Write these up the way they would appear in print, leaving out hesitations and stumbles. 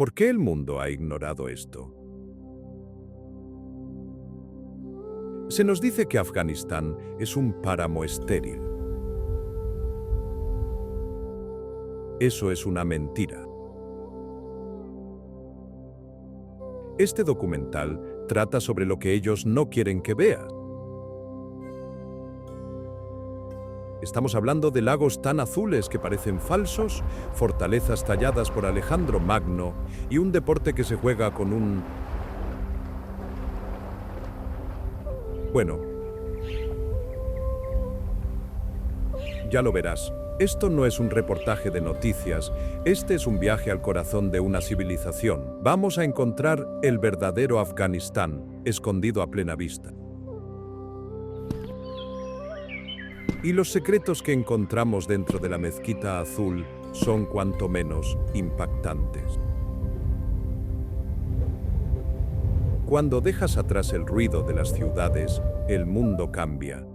¿Por qué el mundo ha ignorado esto? Se nos dice que Afganistán es un páramo estéril. Eso es una mentira. Este documental trata sobre lo que ellos no quieren que veas. Estamos hablando de lagos tan azules que parecen falsos, fortalezas talladas por Alejandro Magno y un deporte que se juega con un... Bueno, ya lo verás. Esto no es un reportaje de noticias, este es un viaje al corazón de una civilización. Vamos a encontrar el verdadero Afganistán, escondido a plena vista. Y los secretos que encontramos dentro de la mezquita azul son cuanto menos impactantes. Cuando dejas atrás el ruido de las ciudades, el mundo cambia.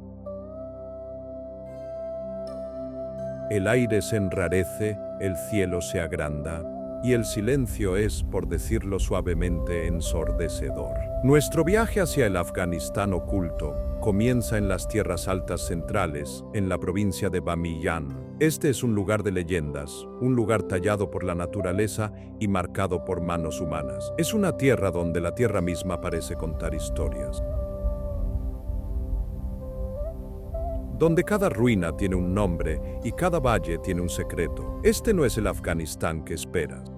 El aire se enrarece, el cielo se agranda, y el silencio es, por decirlo suavemente, ensordecedor. Nuestro viaje hacia el Afganistán oculto comienza en las tierras altas centrales, en la provincia de Bamiyan. Este es un lugar de leyendas, un lugar tallado por la naturaleza y marcado por manos humanas. Es una tierra donde la tierra misma parece contar historias. Donde cada ruina tiene un nombre y cada valle tiene un secreto. Este no es el Afganistán que esperas.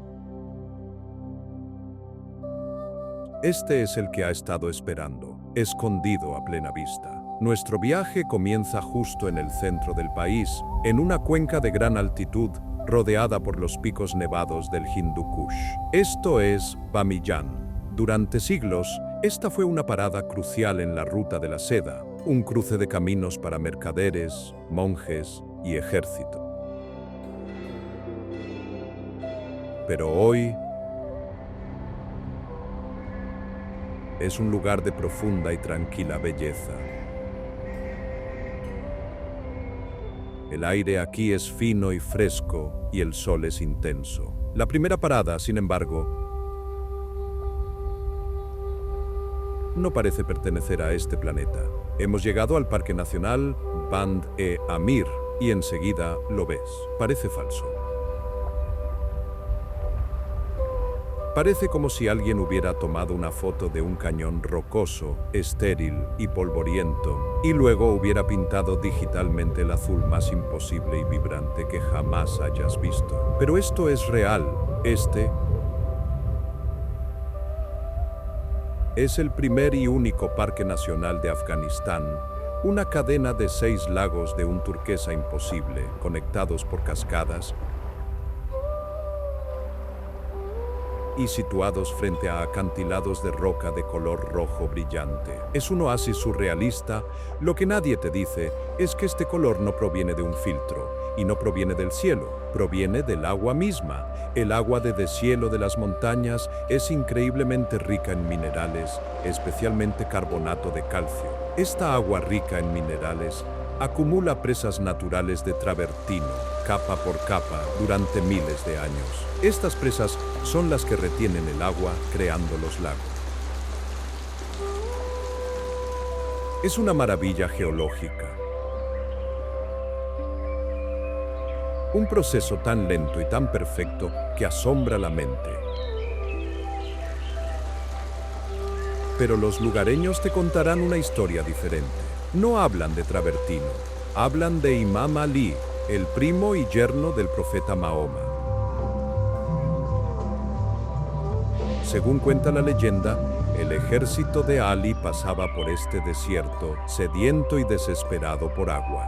Este es el que ha estado esperando, escondido a plena vista. Nuestro viaje comienza justo en el centro del país, en una cuenca de gran altitud, rodeada por los picos nevados del Hindu Kush. Esto es Bamiyan. Durante siglos, esta fue una parada crucial en la ruta de la seda, un cruce de caminos para mercaderes, monjes y ejército. Pero hoy es un lugar de profunda y tranquila belleza. El aire aquí es fino y fresco y el sol es intenso. La primera parada, sin embargo, no parece pertenecer a este planeta. Hemos llegado al Parque Nacional Band-e-Amir y enseguida lo ves. Parece falso. Parece como si alguien hubiera tomado una foto de un cañón rocoso, estéril y polvoriento, y luego hubiera pintado digitalmente el azul más imposible y vibrante que jamás hayas visto. Pero esto es real. Este es el primer y único parque nacional de Afganistán, una cadena de 6 lagos de un turquesa imposible, conectados por cascadas y situados frente a acantilados de roca de color rojo brillante. Es un oasis surrealista. Lo que nadie te dice es que este color no proviene de un filtro y no proviene del cielo, proviene del agua misma. El agua de deshielo de las montañas es increíblemente rica en minerales, especialmente carbonato de calcio. Esta agua rica en minerales acumula presas naturales de travertino, capa por capa, durante miles de años. Estas presas son las que retienen el agua, creando los lagos. Es una maravilla geológica. Un proceso tan lento y tan perfecto que asombra la mente. Pero los lugareños te contarán una historia diferente. No hablan de travertino, hablan de Imam Ali, el primo y yerno del profeta Mahoma. Según cuenta la leyenda, el ejército de Ali pasaba por este desierto, sediento y desesperado por agua.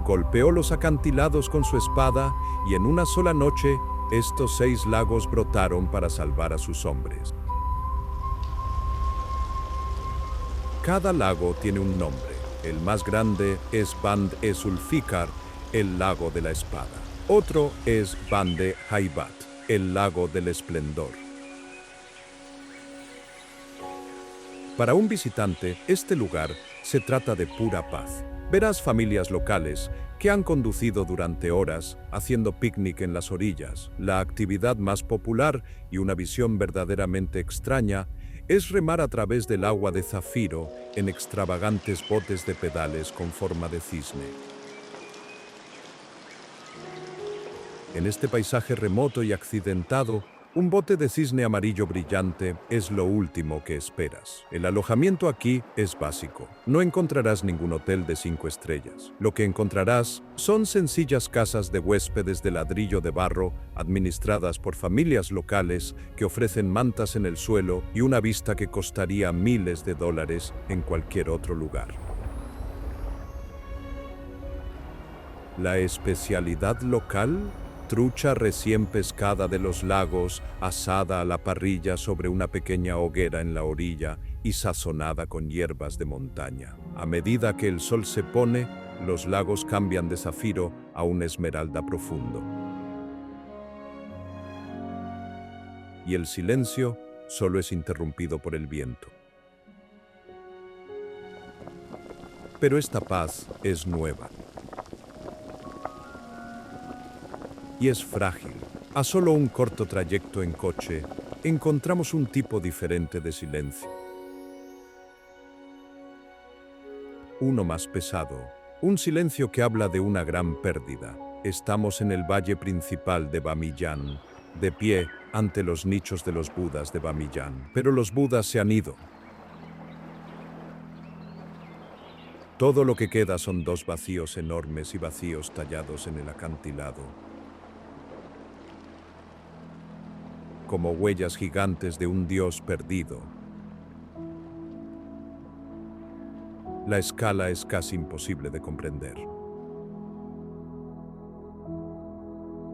Golpeó los acantilados con su espada y en una sola noche, estos 6 lagos brotaron para salvar a sus hombres. Cada lago tiene un nombre. El más grande es Band-e-Zulfikar, el lago de la espada. Otro es Band-e-Haibat, el lago del esplendor. Para un visitante, este lugar se trata de pura paz. Verás familias locales que han conducido durante horas haciendo picnic en las orillas. La actividad más popular y una visión verdaderamente extraña es remar a través del agua de zafiro en extravagantes botes de pedales con forma de cisne. En este paisaje remoto y accidentado, un bote de cisne amarillo brillante es lo último que esperas. El alojamiento aquí es básico. No encontrarás ningún hotel de 5 estrellas. Lo que encontrarás son sencillas casas de huéspedes de ladrillo de barro, administradas por familias locales que ofrecen mantas en el suelo y una vista que costaría miles de dólares en cualquier otro lugar. La especialidad local: trucha recién pescada de los lagos, asada a la parrilla sobre una pequeña hoguera en la orilla y sazonada con hierbas de montaña. A medida que el sol se pone, los lagos cambian de zafiro a un esmeralda profundo. Y el silencio solo es interrumpido por el viento. Pero esta paz es nueva. Y es frágil. A solo un corto trayecto en coche, encontramos un tipo diferente de silencio. Uno más pesado, un silencio que habla de una gran pérdida. Estamos en el valle principal de Bamiyan, de pie ante los nichos de los Budas de Bamiyan. Pero los Budas se han ido. Todo lo que queda son dos vacíos enormes y vacíos tallados en el acantilado, como huellas gigantes de un dios perdido. La escala es casi imposible de comprender.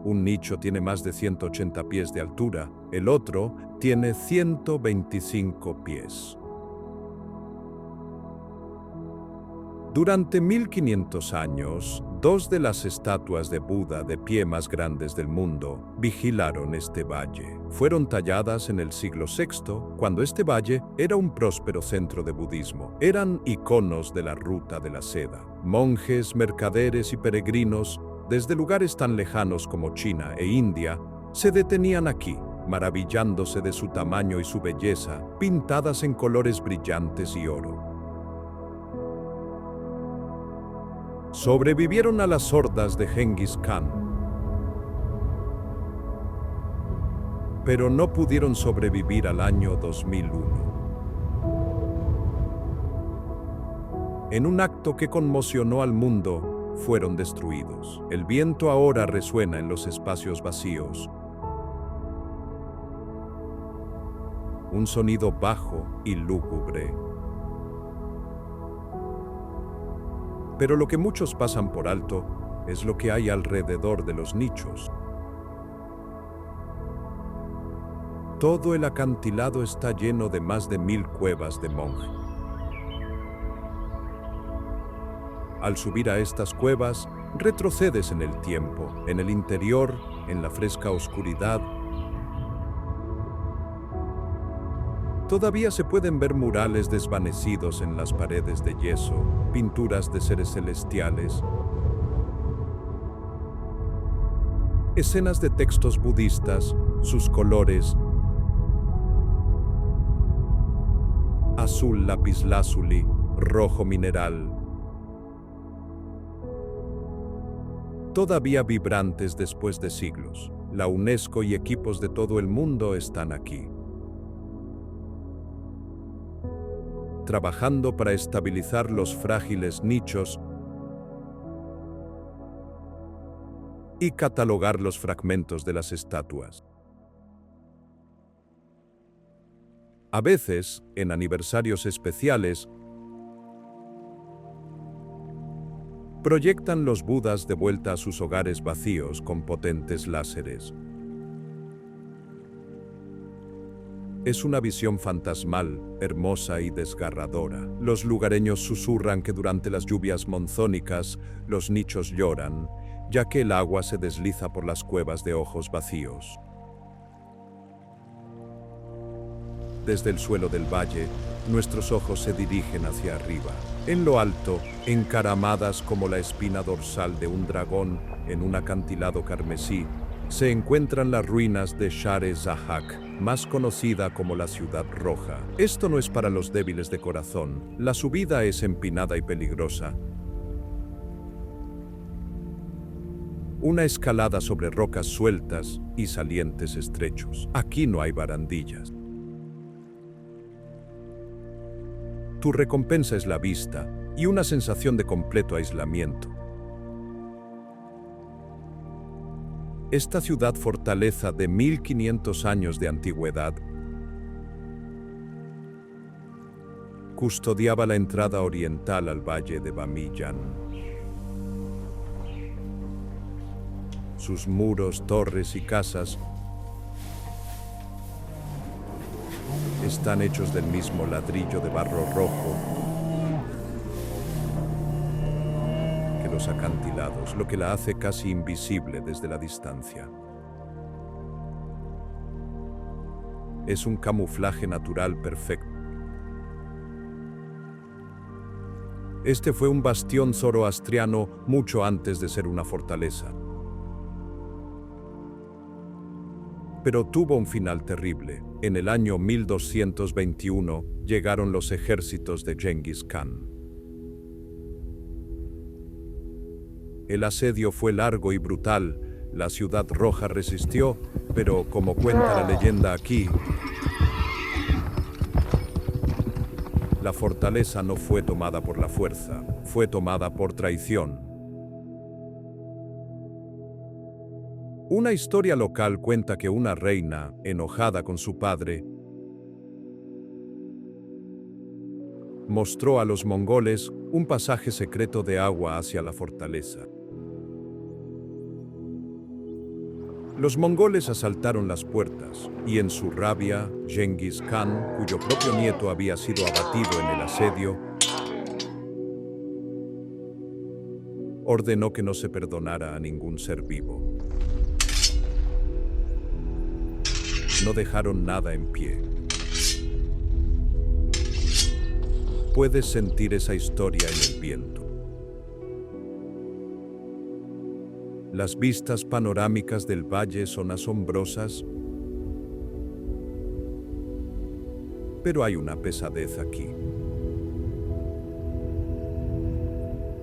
Un nicho tiene más de 180 pies de altura, el otro tiene 125 pies. Durante 1500 años, dos de las estatuas de Buda de pie más grandes del mundo vigilaron este valle. Fueron talladas en el siglo VI, cuando este valle era un próspero centro de budismo. Eran iconos de la ruta de la seda. Monjes, mercaderes y peregrinos, desde lugares tan lejanos como China e India, se detenían aquí, maravillándose de su tamaño y su belleza, pintadas en colores brillantes y oro. Sobrevivieron a las hordas de Genghis Khan, pero no pudieron sobrevivir al año 2001. En un acto que conmocionó al mundo, fueron destruidos. El viento ahora resuena en los espacios vacíos. Un sonido bajo y lúgubre. Pero lo que muchos pasan por alto es lo que hay alrededor de los nichos. Todo el acantilado está lleno de más de 1000 cuevas de monje. Al subir a estas cuevas, retrocedes en el tiempo, en el interior, en la fresca oscuridad. Todavía se pueden ver murales desvanecidos en las paredes de yeso, pinturas de seres celestiales, escenas de textos budistas, sus colores, azul lapislázuli, rojo mineral, todavía vibrantes después de siglos. La UNESCO y equipos de todo el mundo están aquí, trabajando para estabilizar los frágiles nichos y catalogar los fragmentos de las estatuas. A veces, en aniversarios especiales, proyectan los Budas de vuelta a sus hogares vacíos con potentes láseres. Es una visión fantasmal, hermosa y desgarradora. Los lugareños susurran que durante las lluvias monzónicas los nichos lloran, ya que el agua se desliza por las cuevas de ojos vacíos. Desde el suelo del valle, nuestros ojos se dirigen hacia arriba. En lo alto, encaramadas como la espina dorsal de un dragón en un acantilado carmesí, se encuentran las ruinas de Share Zahak, más conocida como la Ciudad Roja. Esto no es para los débiles de corazón. La subida es empinada y peligrosa. Una escalada sobre rocas sueltas y salientes estrechos. Aquí no hay barandillas. Tu recompensa es la vista y una sensación de completo aislamiento. Esta ciudad fortaleza de 1500 años de antigüedad custodiaba la entrada oriental al valle de Bamiyan. Sus muros, torres y casas están hechos del mismo ladrillo de barro rojo que los acantilados, lo que la hace casi invisible desde la distancia. Es un camuflaje natural perfecto. Este fue un bastión zoroastriano mucho antes de ser una fortaleza. Pero tuvo un final terrible. En el año 1221 llegaron los ejércitos de Genghis Khan. El asedio fue largo y brutal. La Ciudad Roja resistió, pero como cuenta la leyenda aquí, la fortaleza no fue tomada por la fuerza, fue tomada por traición. Una historia local cuenta que una reina, enojada con su padre, mostró a los mongoles un pasaje secreto de agua hacia la fortaleza. Los mongoles asaltaron las puertas y en su rabia, Genghis Khan, cuyo propio nieto había sido abatido en el asedio, ordenó que no se perdonara a ningún ser vivo. No dejaron nada en pie. Puedes sentir esa historia en el viento. Las vistas panorámicas del valle son asombrosas, pero hay una pesadez aquí.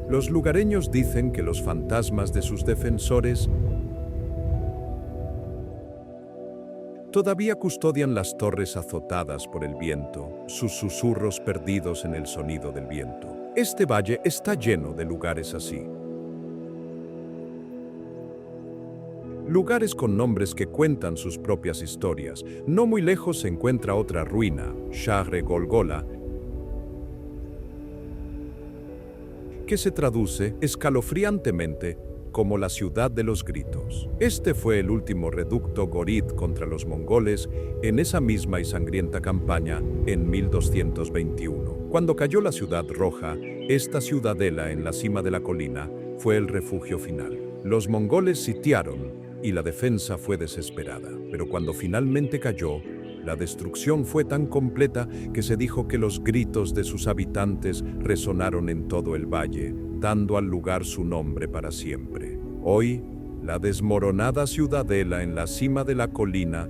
Los lugareños dicen que los fantasmas de sus defensores todavía custodian las torres azotadas por el viento, sus susurros perdidos en el sonido del viento. Este valle está lleno de lugares así. Lugares con nombres que cuentan sus propias historias. No muy lejos se encuentra otra ruina, Shahre Golgola, que se traduce escalofriantemente como la ciudad de los gritos. Este fue el último reducto gorid contra los mongoles en esa misma y sangrienta campaña en 1221. Cuando cayó la Ciudad Roja, esta ciudadela en la cima de la colina fue el refugio final. Los mongoles sitiaron y la defensa fue desesperada, pero cuando finalmente cayó, la destrucción fue tan completa que se dijo que los gritos de sus habitantes resonaron en todo el valle, dando al lugar su nombre para siempre. Hoy, la desmoronada ciudadela en la cima de la colina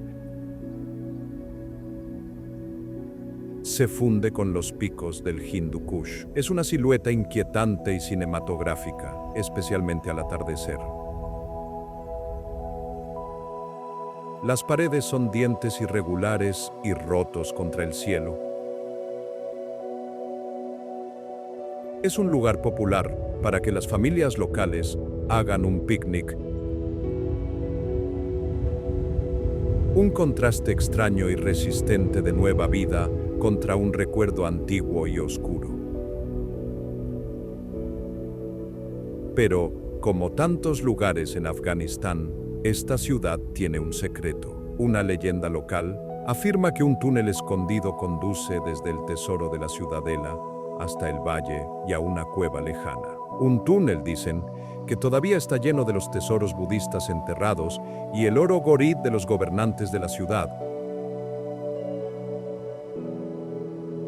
se funde con los picos del Hindu Kush. Es una silueta inquietante y cinematográfica, especialmente al atardecer. Las paredes son dientes irregulares y rotos contra el cielo. Es un lugar popular para que las familias locales hagan un picnic. Un contraste extraño y resistente de nueva vida contra un recuerdo antiguo y oscuro. Pero, como tantos lugares en Afganistán, esta ciudad tiene un secreto. Una leyenda local afirma que un túnel escondido conduce desde el tesoro de la ciudadela hasta el valle y a una cueva lejana. Un túnel, dicen, que todavía está lleno de los tesoros budistas enterrados y el oro gorid de los gobernantes de la ciudad.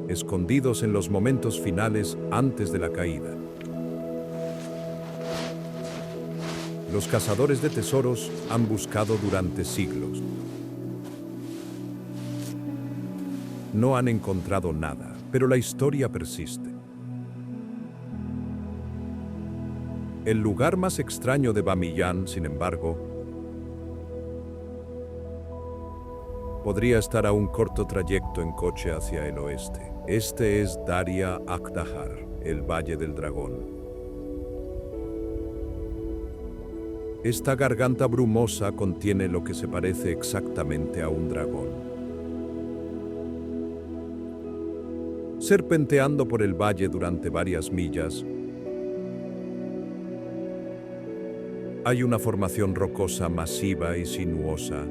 escondidos en los momentos finales antes de la caída. Los cazadores de tesoros han buscado durante siglos. No han encontrado nada, pero la historia persiste. El lugar más extraño de Bamiyan, sin embargo, podría estar a un corto trayecto en coche hacia el oeste. Este es Daria Akdahar, el Valle del Dragón. Esta garganta brumosa contiene lo que se parece exactamente a un dragón. Serpenteando por el valle durante varias millas, hay una formación rocosa masiva y sinuosa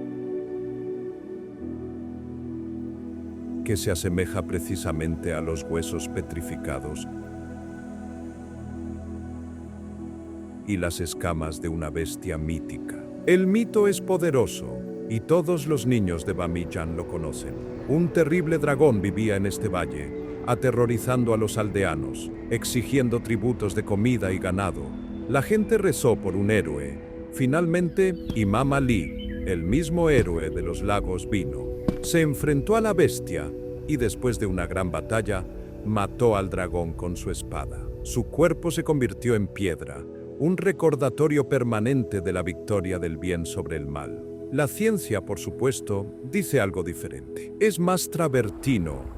que se asemeja precisamente a los huesos petrificados y las escamas de una bestia mítica. El mito es poderoso y todos los niños de Bamiyan lo conocen. Un terrible dragón vivía en este valle, aterrorizando a los aldeanos, exigiendo tributos de comida y ganado. La gente rezó por un héroe. Finalmente, Imam Ali, el mismo héroe de los lagos, vino. Se enfrentó a la bestia y después de una gran batalla, mató al dragón con su espada. Su cuerpo se convirtió en piedra, un recordatorio permanente de la victoria del bien sobre el mal. La ciencia, por supuesto, dice algo diferente. Es más travertino.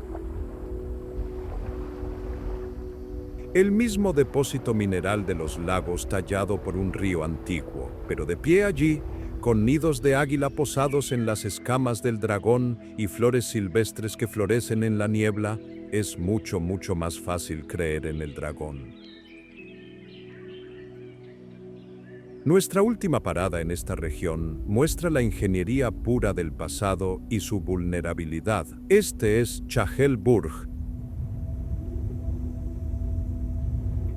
El mismo depósito mineral de los lagos tallado por un río antiguo, pero de pie allí, con nidos de águila posados en las escamas del dragón y flores silvestres que florecen en la niebla, es mucho más fácil creer en el dragón. Nuestra última parada en esta región muestra la ingeniería pura del pasado y su vulnerabilidad. Este es Chahel Burg,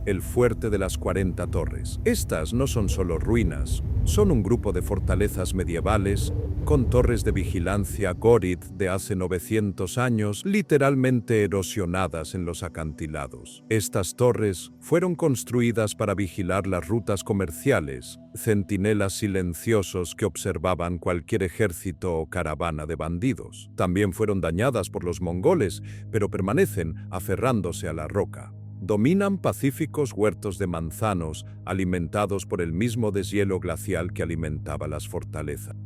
el fuerte de las 40 torres. Estas no son solo ruinas, son un grupo de fortalezas medievales con torres de vigilancia Gorid de hace 900 años, literalmente erosionadas en los acantilados. Estas torres fueron construidas para vigilar las rutas comerciales, centinelas silenciosos que observaban cualquier ejército o caravana de bandidos. También fueron dañadas por los mongoles, pero permanecen aferrándose a la roca. Dominan pacíficos huertos de manzanos alimentados por el mismo deshielo glacial que alimentaba las fortalezas.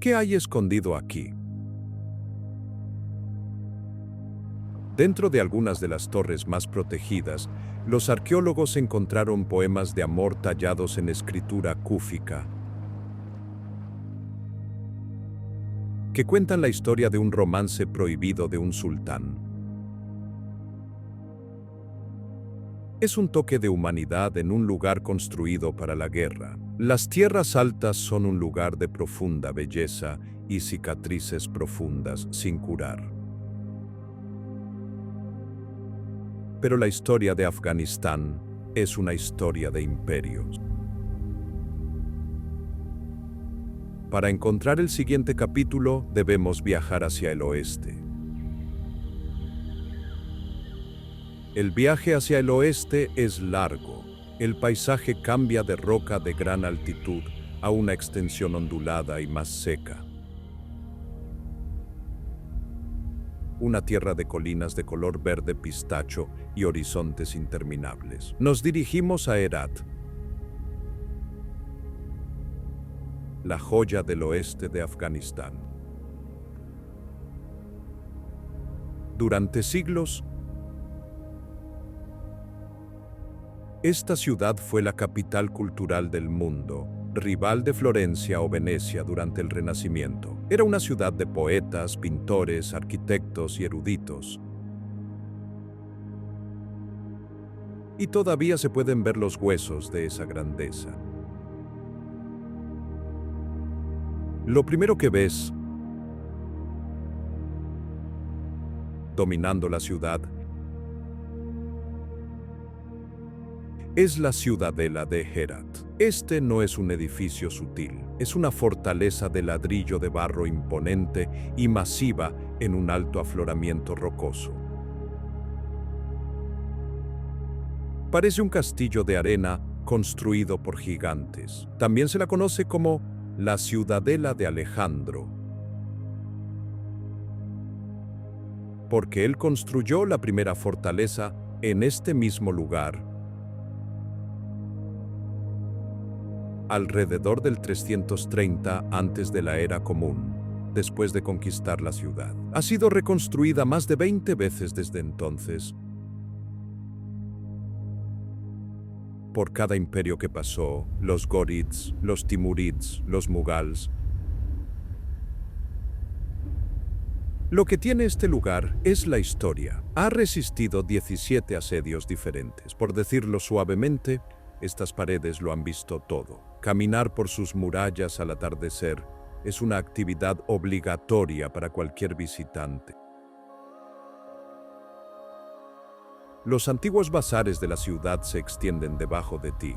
¿Qué hay escondido aquí? Dentro de algunas de las torres más protegidas, los arqueólogos encontraron poemas de amor tallados en escritura cúfica, que cuentan la historia de un romance prohibido de un sultán. Es un toque de humanidad en un lugar construido para la guerra. Las tierras altas son un lugar de profunda belleza y cicatrices profundas sin curar. Pero la historia de Afganistán es una historia de imperios. Para encontrar el siguiente capítulo, debemos viajar hacia el oeste. El viaje hacia el oeste es largo. El paisaje cambia de roca de gran altitud a una extensión ondulada y más seca. Una tierra de colinas de color verde pistacho y horizontes interminables. Nos dirigimos a Herat, la joya del oeste de Afganistán. Durante siglos, esta ciudad fue la capital cultural del mundo, rival de Florencia o Venecia durante el Renacimiento. Era una ciudad de poetas, pintores, arquitectos y eruditos. Y todavía se pueden ver los huesos de esa grandeza. Lo primero que ves, dominando la ciudad, es la ciudadela de Herat. Este no es un edificio sutil, es una fortaleza de ladrillo de barro imponente y masiva en un alto afloramiento rocoso. Parece un castillo de arena construido por gigantes. También se la conoce como la Ciudadela de Alejandro, porque él construyó la primera fortaleza en este mismo lugar alrededor del 330 antes de la era común, después de conquistar la ciudad. Ha sido reconstruida más de 20 veces desde entonces. Por cada imperio que pasó, los górids, los timurids, los mughals. Lo que tiene este lugar es la historia. Ha resistido 17 asedios diferentes. Por decirlo suavemente, estas paredes lo han visto todo. Caminar por sus murallas al atardecer es una actividad obligatoria para cualquier visitante. Los antiguos bazares de la ciudad se extienden debajo de ti.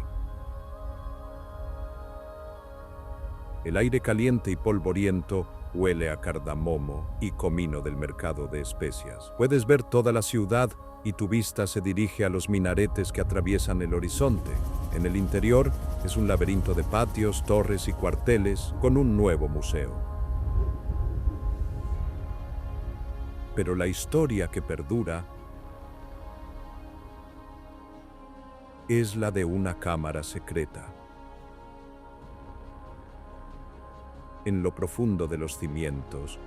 El aire caliente y polvoriento huele a cardamomo y comino del mercado de especias. Puedes ver toda la ciudad y tu vista se dirige a los minaretes que atraviesan el horizonte. En el interior es un laberinto de patios, torres y cuarteles con un nuevo museo. Pero la historia que perdura es la de una cámara secreta. En lo profundo de los cimientos,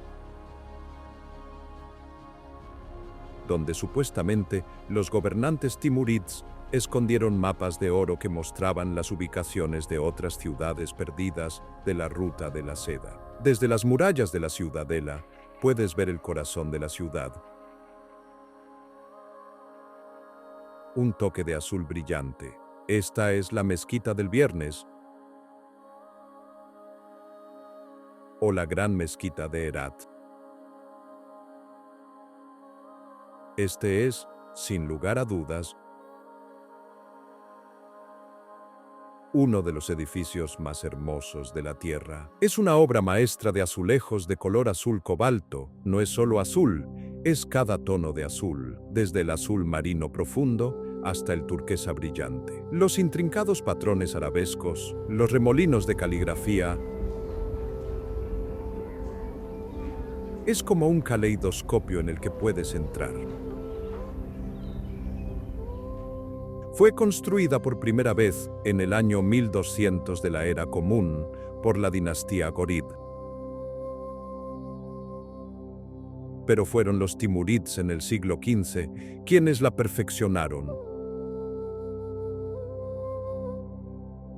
donde supuestamente los gobernantes timurids escondieron mapas de oro que mostraban las ubicaciones de otras ciudades perdidas de la ruta de la seda. Desde las murallas de la ciudadela puedes ver el corazón de la ciudad. Un toque de azul brillante. Esta es la mezquita del Viernes, o la gran mezquita de Herat. Este es, sin lugar a dudas, uno de los edificios más hermosos de la Tierra. Es una obra maestra de azulejos de color azul cobalto. No es solo azul, es cada tono de azul, desde el azul marino profundo hasta el turquesa brillante. Los intrincados patrones arabescos, los remolinos de caligrafía. Es como un caleidoscopio en el que puedes entrar. Fue construida por primera vez en el año 1200 de la era común por la dinastía Gorid. Pero fueron los timurids en el siglo XV quienes la perfeccionaron,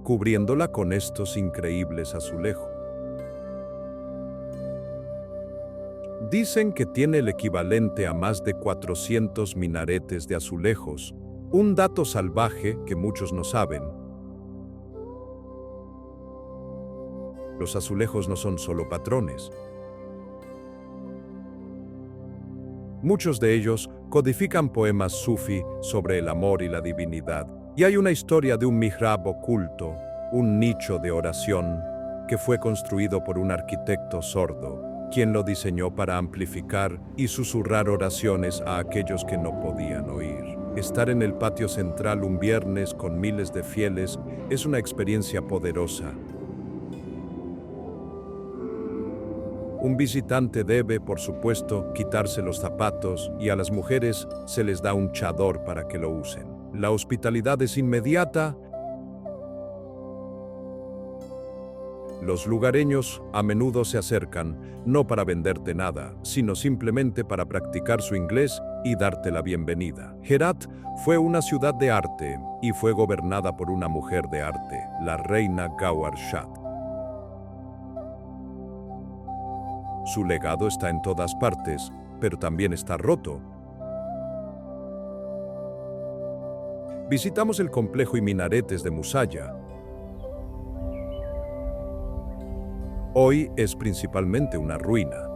cubriéndola con estos increíbles azulejos. Dicen que tiene el equivalente a más de 400 minaretes de azulejos, un dato salvaje que muchos no saben. Los azulejos no son solo patrones. Muchos de ellos codifican poemas sufí sobre el amor y la divinidad. Y hay una historia de un mihrab oculto, un nicho de oración, que fue construido por un arquitecto sordo, quien lo diseñó para amplificar y susurrar oraciones a aquellos que no podían oír. Estar en el patio central un viernes con miles de fieles es una experiencia poderosa. Un visitante debe, por supuesto, quitarse los zapatos y a las mujeres se les da un chador para que lo usen. La hospitalidad es inmediata. Los lugareños a menudo se acercan, no para venderte nada, sino simplemente para practicar su inglés y darte la bienvenida. Herat fue una ciudad de arte y fue gobernada por una mujer de arte, la reina Gawar Shah. Su legado está en todas partes, pero también está roto. Visitamos el complejo y minaretes de Musalla. Hoy es principalmente una ruina.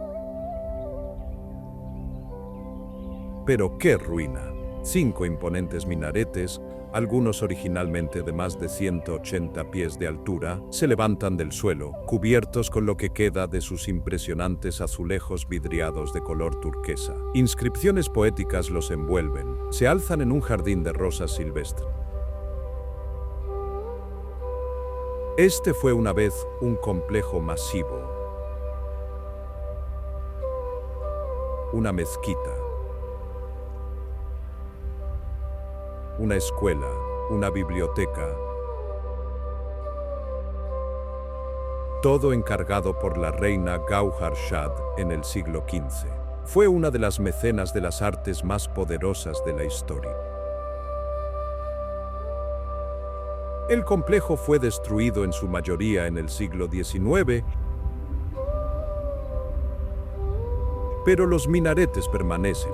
Pero ¿qué ruina? 5 imponentes minaretes, algunos originalmente de más de 180 pies de altura, se levantan del suelo, cubiertos con lo que queda de sus impresionantes azulejos vidriados de color turquesa. Inscripciones poéticas los envuelven, se alzan en un jardín de rosas silvestres. Este fue una vez un complejo masivo, una mezquita, una escuela, una biblioteca, todo encargado por la reina Gauhar Shad en el siglo XV. Fue una de las mecenas de las artes más poderosas de la historia. El complejo fue destruido en su mayoría en el siglo XIX, pero los minaretes permanecen.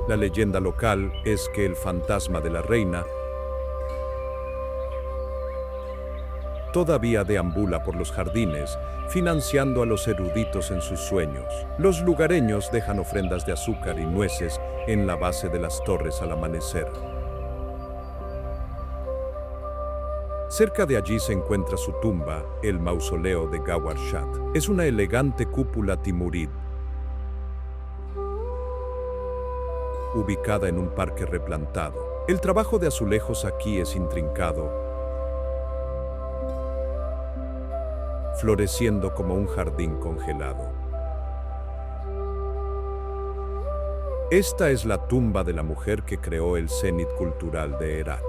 La leyenda local es que el fantasma de la reina todavía deambula por los jardines, financiando a los eruditos en sus sueños. Los lugareños dejan ofrendas de azúcar y nueces en la base de las torres al amanecer. Cerca de allí se encuentra su tumba, el mausoleo de Gawhar Shad. Es una elegante cúpula timurid, ubicada en un parque replantado. El trabajo de azulejos aquí es intrincado, floreciendo como un jardín congelado. Esta es la tumba de la mujer que creó el cenit cultural de Herat.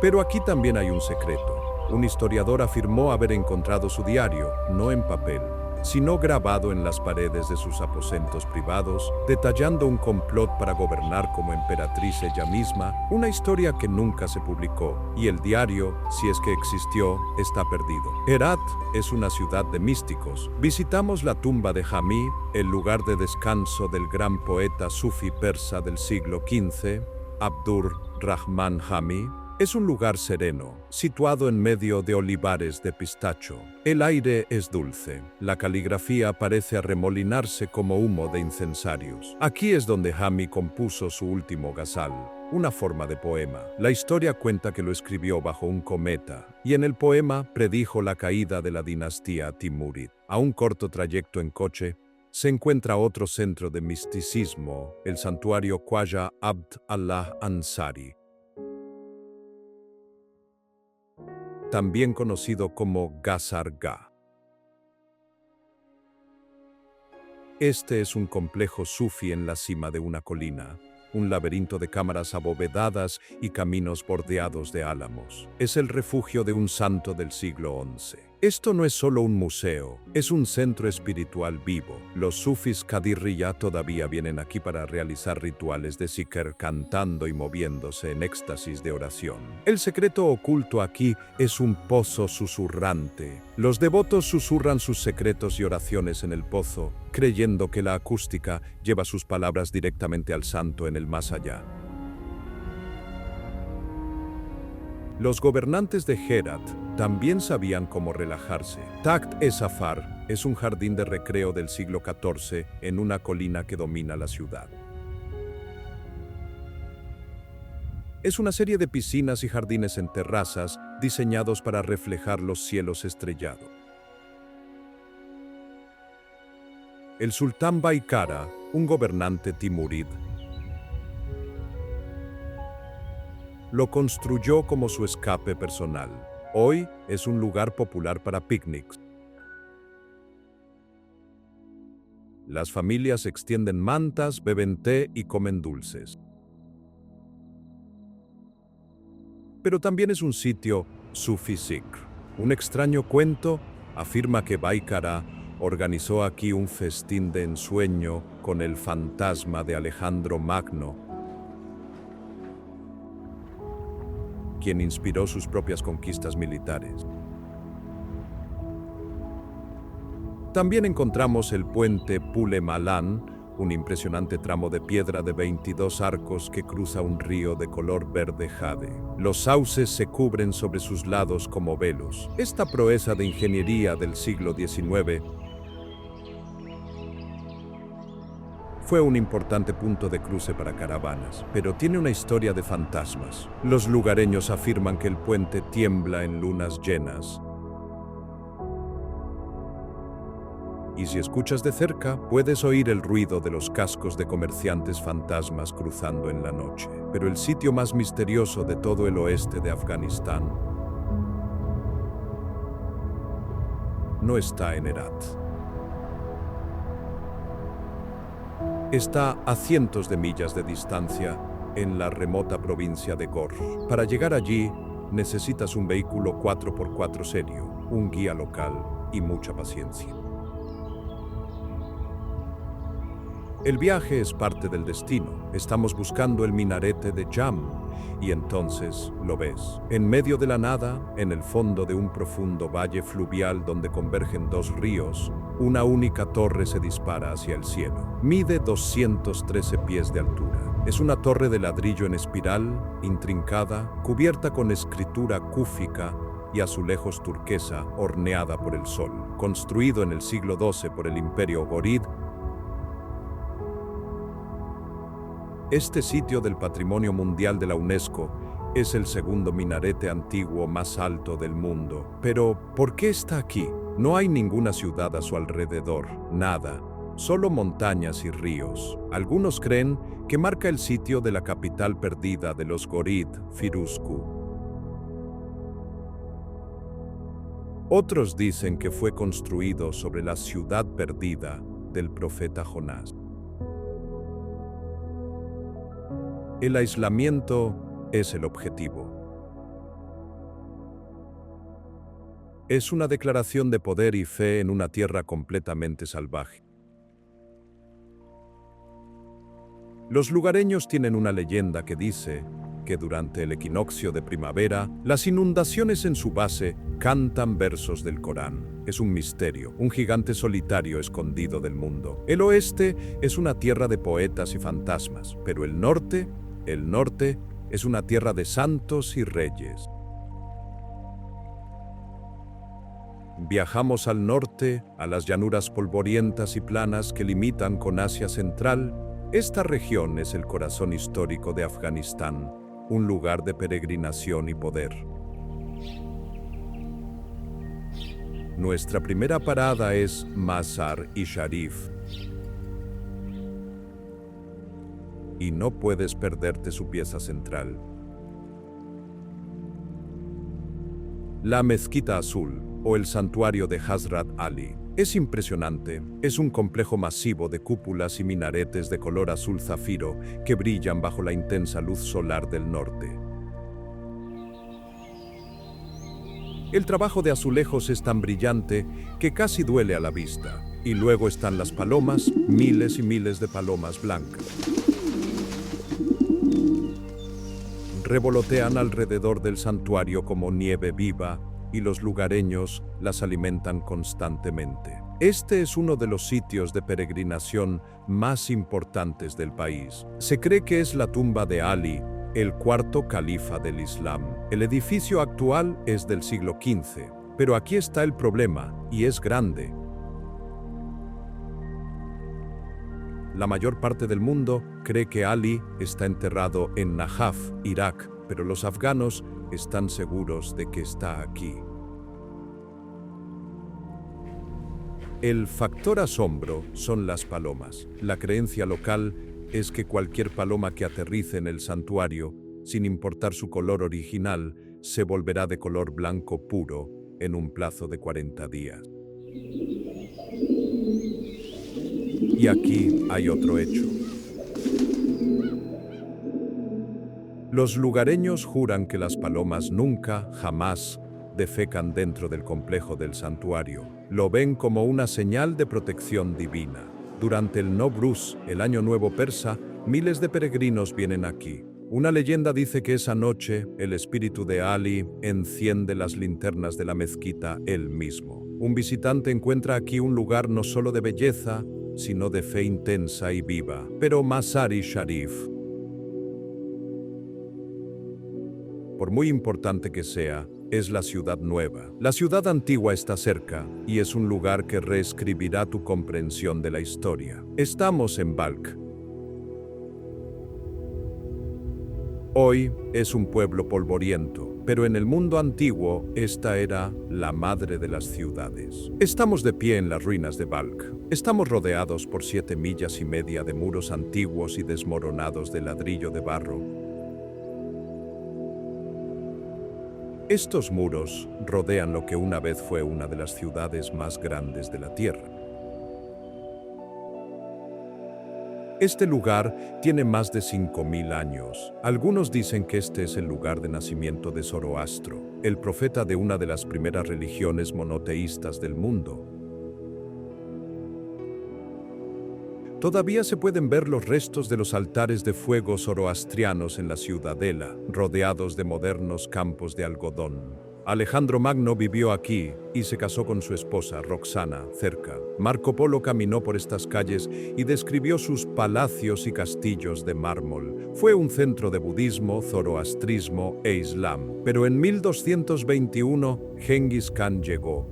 Pero aquí también hay un secreto. Un historiador afirmó haber encontrado su diario, no en papel, sino grabado en las paredes de sus aposentos privados, detallando un complot para gobernar como emperatriz ella misma, una historia que nunca se publicó, y el diario, si es que existió, está perdido. Herat es una ciudad de místicos. Visitamos la tumba de Jami, el lugar de descanso del gran poeta sufi persa del siglo XV, Abdur Rahman Jami. Es un lugar sereno, situado en medio de olivares de pistacho. El aire es dulce. La caligrafía parece arremolinarse como humo de incensarios. Aquí es donde Jami compuso su último ghazal, una forma de poema. La historia cuenta que lo escribió bajo un cometa, y en el poema predijo la caída de la dinastía Timurid. A un corto trayecto en coche, se encuentra otro centro de misticismo, el santuario Khwaja Abd Allah Ansari, también conocido como Ghazar-Gah. Este es un complejo sufi en la cima de una colina, un laberinto de cámaras abovedadas y caminos bordeados de álamos. Es el refugio de un santo del siglo XI. Esto no es solo un museo, es un centro espiritual vivo. Los sufis Qadiriyya todavía vienen aquí para realizar rituales de zikr, cantando y moviéndose en éxtasis de oración. El secreto oculto aquí es un pozo susurrante. Los devotos susurran sus secretos y oraciones en el pozo, creyendo que la acústica lleva sus palabras directamente al santo en el más allá. Los gobernantes de Herat también sabían cómo relajarse. Takht-e-Safar es un jardín de recreo del siglo XIV en una colina que domina la ciudad. Es una serie de piscinas y jardines en terrazas diseñados para reflejar los cielos estrellados. El sultán Baikara, un gobernante timurid, lo construyó como su escape personal. Hoy es un lugar popular para picnics. Las familias extienden mantas, beben té y comen dulces. Pero también es un sitio sufi sikh. Un extraño cuento afirma que Baikara organizó aquí un festín de ensueño con el fantasma de Alejandro Magno, quien inspiró sus propias conquistas militares. También encontramos el puente Pule Malan, un impresionante tramo de piedra de 22 arcos que cruza un río de color verde jade. Los sauces se cubren sobre sus lados como velos. Esta proeza de ingeniería del siglo XIX fue un importante punto de cruce para caravanas, pero tiene una historia de fantasmas. Los lugareños afirman que el puente tiembla en lunas llenas. Y si escuchas de cerca, puedes oír el ruido de los cascos de comerciantes fantasmas cruzando en la noche. Pero el sitio más misterioso de todo el oeste de Afganistán no está en Herat. Está a cientos de millas de distancia en la remota provincia de Gor. Para llegar allí, necesitas un vehículo 4x4 serio, un guía local y mucha paciencia. El viaje es parte del destino. Estamos buscando el minarete de Jam y entonces lo ves. En medio de la nada, en el fondo de un profundo valle fluvial donde convergen dos ríos, una única torre se dispara hacia el cielo. Mide 213 pies de altura. Es una torre de ladrillo en espiral, intrincada, cubierta con escritura cúfica y azulejos turquesa horneada por el sol. Construido en el siglo XII por el Imperio Ghorid, este sitio del Patrimonio Mundial de la UNESCO es el segundo minarete antiguo más alto del mundo. Pero, ¿por qué está aquí? No hay ninguna ciudad a su alrededor, nada, solo montañas y ríos. Algunos creen que marca el sitio de la capital perdida de los Ghorid, Firuzkoh. Otros dicen que fue construido sobre la ciudad perdida del profeta Jonás. El aislamiento es el objetivo. Es una declaración de poder y fe en una tierra completamente salvaje. Los lugareños tienen una leyenda que dice que durante el equinoccio de primavera, las inundaciones en su base cantan versos del Corán. Es un misterio, un gigante solitario escondido del mundo. El oeste es una tierra de poetas y fantasmas, pero el norte es una tierra de santos y reyes. Viajamos al norte, a las llanuras polvorientas y planas que limitan con Asia Central. Esta región es el corazón histórico de Afganistán, un lugar de peregrinación y poder. Nuestra primera parada es Mazar-i-Sharif. Y no puedes perderte su pieza central. La Mezquita Azul, o el santuario de Hazrat Ali, es impresionante. Es un complejo masivo de cúpulas y minaretes de color azul zafiro que brillan bajo la intensa luz solar del norte. El trabajo de azulejos es tan brillante que casi duele a la vista. Y luego están las palomas, miles y miles de palomas blancas. Revolotean alrededor del santuario como nieve viva y los lugareños las alimentan constantemente. Este es uno de los sitios de peregrinación más importantes del país. Se cree que es la tumba de Ali, el cuarto califa del Islam. El edificio actual es del siglo XV, pero aquí está el problema, y es grande. La mayor parte del mundo cree que Ali está enterrado en Najaf, Irak, pero los afganos están seguros de que está aquí. El factor asombro son las palomas. La creencia local es que cualquier paloma que aterrice en el santuario, sin importar su color original, se volverá de color blanco puro en un plazo de 40 días. Y aquí hay otro hecho. Los lugareños juran que las palomas nunca, jamás, defecan dentro del complejo del santuario. Lo ven como una señal de protección divina. Durante el Nowruz, el Año Nuevo persa, miles de peregrinos vienen aquí. Una leyenda dice que esa noche, el espíritu de Ali enciende las linternas de la mezquita él mismo. Un visitante encuentra aquí un lugar no solo de belleza, sino de fe intensa y viva. Pero Mazar-i-Sharif, por muy importante que sea, es la ciudad nueva. La ciudad antigua está cerca y es un lugar que reescribirá tu comprensión de la historia. Estamos en Balkh, Hoy es un pueblo polvoriento, pero en el mundo antiguo esta era la madre de las ciudades. Estamos de pie en las ruinas de Balkh. Estamos rodeados por 7,5 millas de muros antiguos y desmoronados de ladrillo de barro. Estos muros rodean lo que una vez fue una de las ciudades más grandes de la Tierra. Este lugar tiene más de 5,000 años. Algunos dicen que este es el lugar de nacimiento de Zoroastro, el profeta de una de las primeras religiones monoteístas del mundo. Todavía se pueden ver los restos de los altares de fuego zoroastrianos en la ciudadela, rodeados de modernos campos de algodón. Alejandro Magno vivió aquí y se casó con su esposa, Roxana, cerca. Marco Polo caminó por estas calles y describió sus palacios y castillos de mármol. Fue un centro de budismo, zoroastrismo e islam. Pero en 1221, Gengis Khan llegó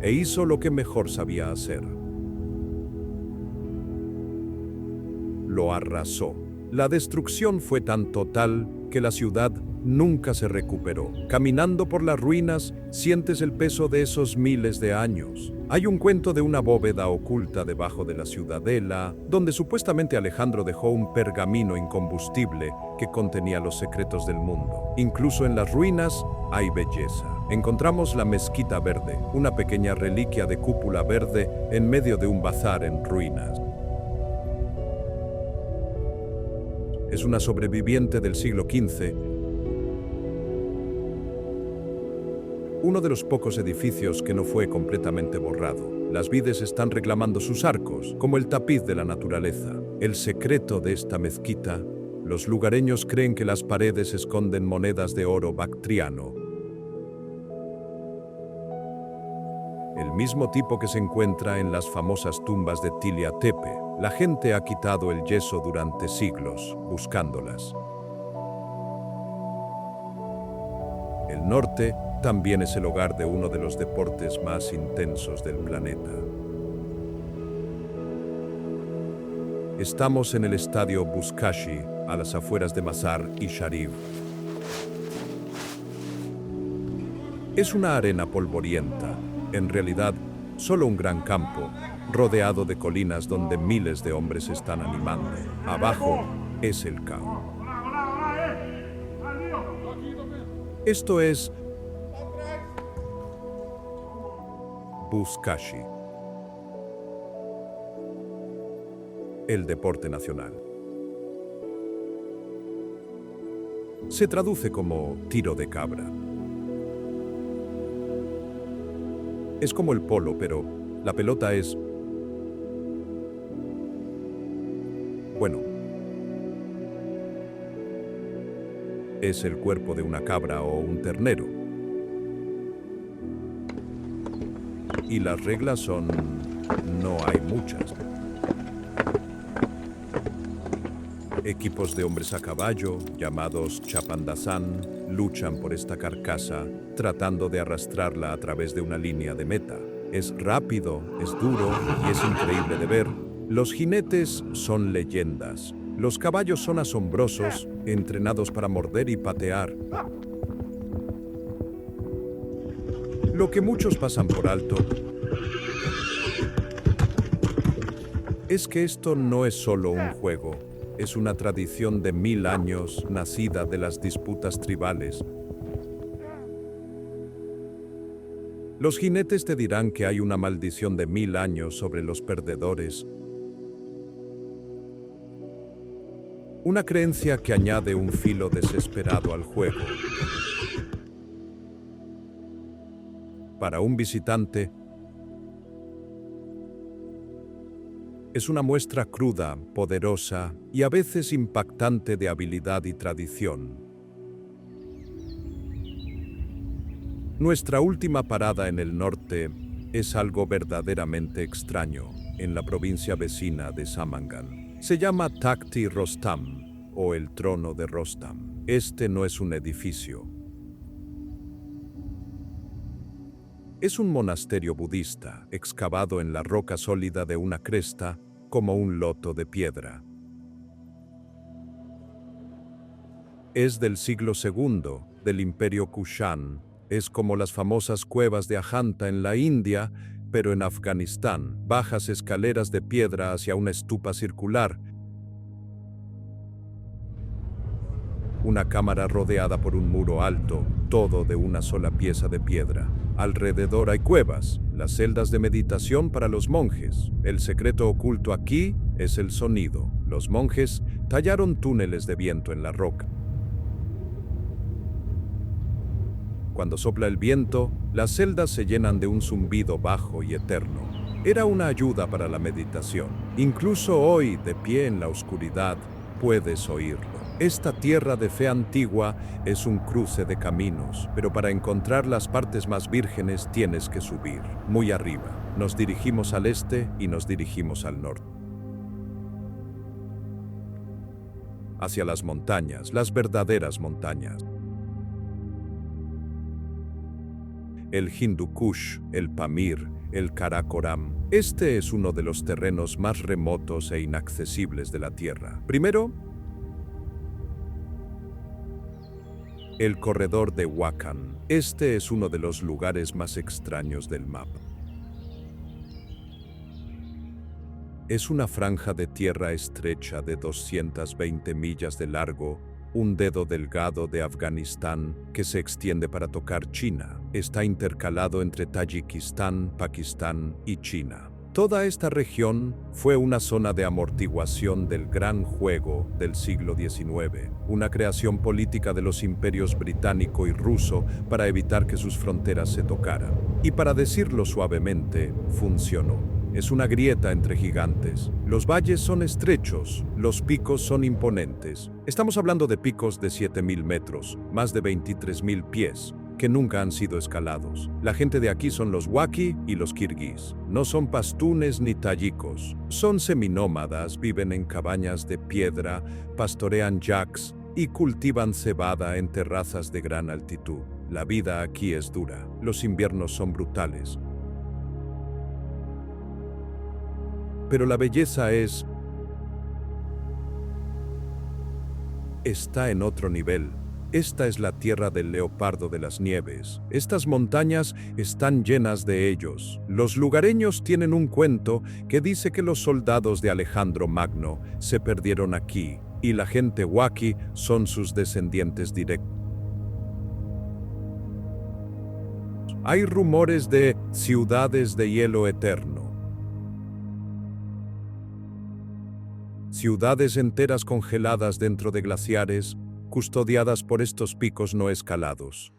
e hizo lo que mejor sabía hacer. Lo arrasó. La destrucción fue tan total que la ciudad nunca se recuperó. Caminando por las ruinas, sientes el peso de esos miles de años. Hay un cuento de una bóveda oculta debajo de la ciudadela, donde supuestamente Alejandro dejó un pergamino incombustible que contenía los secretos del mundo. Incluso en las ruinas hay belleza. Encontramos la Mezquita Verde, una pequeña reliquia de cúpula verde en medio de un bazar en ruinas. Es una sobreviviente del siglo XV, uno de los pocos edificios que no fue completamente borrado. Las vides están reclamando sus arcos, como el tapiz de la naturaleza. El secreto de esta mezquita: los lugareños creen que las paredes esconden monedas de oro bactriano, el mismo tipo que se encuentra en las famosas tumbas de Tilla Tepe. La gente ha quitado el yeso durante siglos, buscándolas. El norte también es el hogar de uno de los deportes más intensos del planeta. Estamos en el estadio Buzkashi, a las afueras de Mazar y Sharif. Es una arena polvorienta, en realidad solo un gran campo, rodeado de colinas donde miles de hombres están animando. Abajo es el caos. Esto es Buzkashi, el deporte nacional. Se traduce como tiro de cabra. Es como el polo, pero la pelota es... bueno, es el cuerpo de una cabra o un ternero. Y las reglas son... no hay muchas. Equipos de hombres a caballo, llamados chapandazán, luchan por esta carcasa, tratando de arrastrarla a través de una línea de meta. Es rápido, es duro y es increíble de ver. Los jinetes son leyendas. Los caballos son asombrosos, entrenados para morder y patear. Lo que muchos pasan por alto es que esto no es solo un juego, es una tradición de 1000 años nacida de las disputas tribales. Los jinetes te dirán que hay una maldición de 1000 años sobre los perdedores. Una creencia que añade un filo desesperado al juego. Para un visitante, es una muestra cruda, poderosa y a veces impactante de habilidad y tradición. Nuestra última parada en el norte es algo verdaderamente extraño, en la provincia vecina de Samangan. Se llama Takhti Rostam, o el trono de Rostam. Este no es un edificio. Es un monasterio budista, excavado en la roca sólida de una cresta, como un loto de piedra. Es del siglo II, del Imperio Kushan. Es como las famosas cuevas de Ajanta en la India, pero en Afganistán. Bajas escaleras de piedra hacia una estupa circular. Una cámara rodeada por un muro alto, todo de una sola pieza de piedra. Alrededor hay cuevas, las celdas de meditación para los monjes. El secreto oculto aquí es el sonido. Los monjes tallaron túneles de viento en la roca. Cuando sopla el viento, las celdas se llenan de un zumbido bajo y eterno. Era una ayuda para la meditación. Incluso hoy, de pie en la oscuridad, puedes oírlo. Esta tierra de fe antigua es un cruce de caminos, pero para encontrar las partes más vírgenes tienes que subir, muy arriba. Nos dirigimos al este y nos dirigimos al norte. Hacia las montañas, las verdaderas montañas. El Hindu Kush, el Pamir, el Karakoram. Este es uno de los terrenos más remotos e inaccesibles de la Tierra. Primero, el corredor de Wakhan. Este es uno de los lugares más extraños del mapa. Es una franja de tierra estrecha de 220 millas de largo, un dedo delgado de Afganistán que se extiende para tocar China. Está intercalado entre Tayikistán, Pakistán y China. Toda esta región fue una zona de amortiguación del Gran Juego del siglo XIX, una creación política de los imperios británico y ruso para evitar que sus fronteras se tocaran. Y para decirlo suavemente, funcionó. Es una grieta entre gigantes. Los valles son estrechos, los picos son imponentes. Estamos hablando de picos de 7.000 metros, más de 23.000 pies, que nunca han sido escalados. La gente de aquí son los waki y los kirguís. No son pastunes ni tayikos. Son seminómadas, viven en cabañas de piedra, pastorean yaks y cultivan cebada en terrazas de gran altitud. La vida aquí es dura. Los inviernos son brutales. Pero la belleza está en otro nivel. Esta es la tierra del leopardo de las nieves. Estas montañas están llenas de ellos. Los lugareños tienen un cuento que dice que los soldados de Alejandro Magno se perdieron aquí y la gente waki son sus descendientes directos. Hay rumores de ciudades de hielo eterno. Ciudades enteras congeladas dentro de glaciares, custodiadas por estos picos no escalados.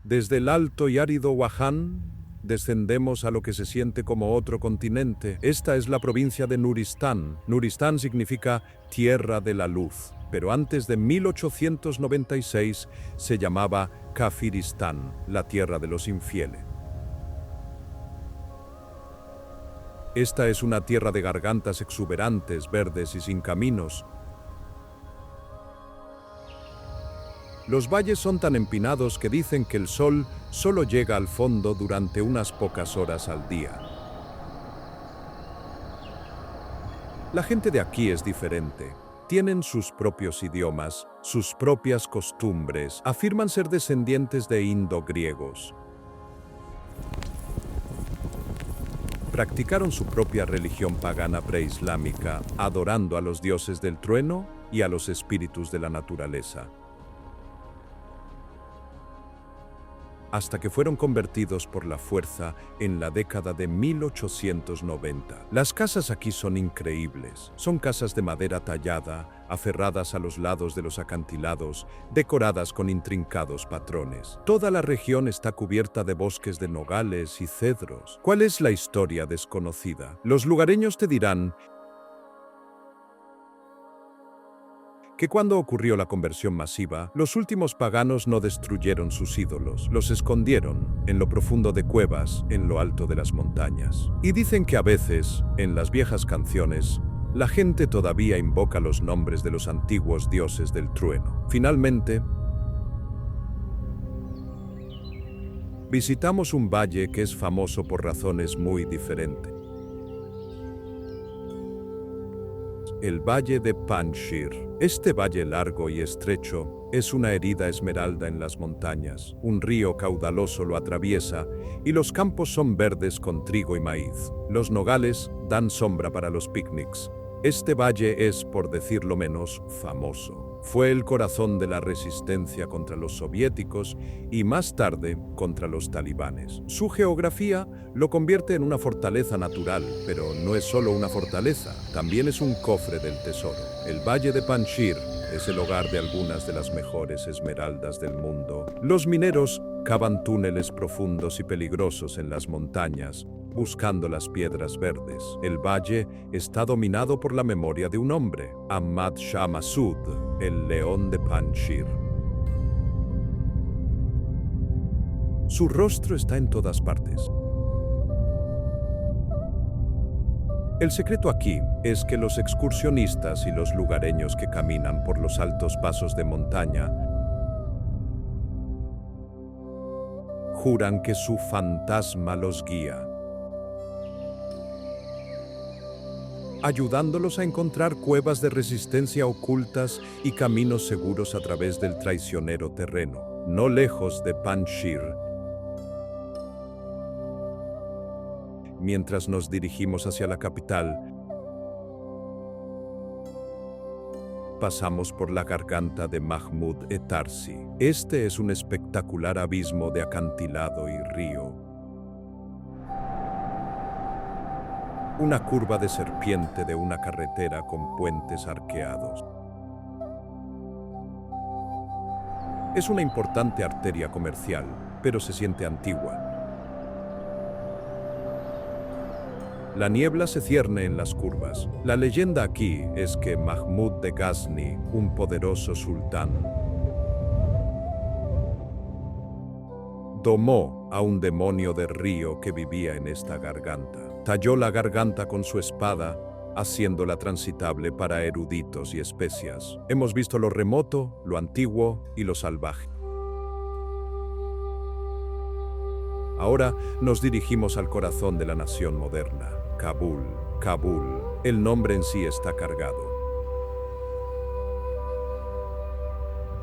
Desde el alto y árido Wakhan, descendemos a lo que se siente como otro continente. Esta es la provincia de Nuristán. Nuristán significa tierra de la luz, pero antes de 1896 se llamaba Kafiristán, la tierra de los infieles. Esta es una tierra de gargantas exuberantes, verdes y sin caminos. Los valles son tan empinados que dicen que el sol solo llega al fondo durante unas pocas horas al día. La gente de aquí es diferente. Tienen sus propios idiomas, sus propias costumbres. Afirman ser descendientes de indo-griegos. Practicaron su propia religión pagana preislámica, adorando a los dioses del trueno y a los espíritus de la naturaleza. Hasta que fueron convertidos por la fuerza en la década de 1890. Las casas aquí son increíbles. Son casas de madera tallada, aferradas a los lados de los acantilados, decoradas con intrincados patrones. Toda la región está cubierta de bosques de nogales y cedros. ¿Cuál es la historia desconocida? Los lugareños te dirán que cuando ocurrió la conversión masiva, los últimos paganos no destruyeron sus ídolos, los escondieron en lo profundo de cuevas, en lo alto de las montañas. Y dicen que a veces, en las viejas canciones, la gente todavía invoca los nombres de los antiguos dioses del trueno. Finalmente, visitamos un valle que es famoso por razones muy diferentes. El Valle de Panjshir. Este valle largo y estrecho es una herida esmeralda en las montañas. Un río caudaloso lo atraviesa y los campos son verdes con trigo y maíz. Los nogales dan sombra para los picnics. Este valle es, por decirlo menos, famoso. Fue el corazón de la resistencia contra los soviéticos y más tarde contra los talibanes. Su geografía lo convierte en una fortaleza natural, pero no es solo una fortaleza, también es un cofre del tesoro. El Valle de Panjshir es el hogar de algunas de las mejores esmeraldas del mundo. Los mineros cavan túneles profundos y peligrosos en las montañas, buscando las piedras verdes. El valle está dominado por la memoria de un hombre, Ahmad Shah Massoud, el león de Panjshir. Su rostro está en todas partes. El secreto aquí es que los excursionistas y los lugareños que caminan por los altos pasos de montaña juran que su fantasma los guía, ayudándolos a encontrar cuevas de resistencia ocultas y caminos seguros a través del traicionero terreno. No lejos de Panjshir, mientras nos dirigimos hacia la capital, pasamos por la garganta de Mahmud Tarsi. Este es un espectacular abismo de acantilado y río. Una curva de serpiente de una carretera con puentes arqueados. Es una importante arteria comercial, pero se siente antigua. La niebla se cierne en las curvas. La leyenda aquí es que Mahmud de Ghazni, un poderoso sultán, domó a un demonio de río que vivía en esta garganta. Talló la garganta con su espada, haciéndola transitable para eruditos y especias. Hemos visto lo remoto, lo antiguo y lo salvaje. Ahora nos dirigimos al corazón de la nación moderna, Kabul. Kabul, el nombre en sí está cargado.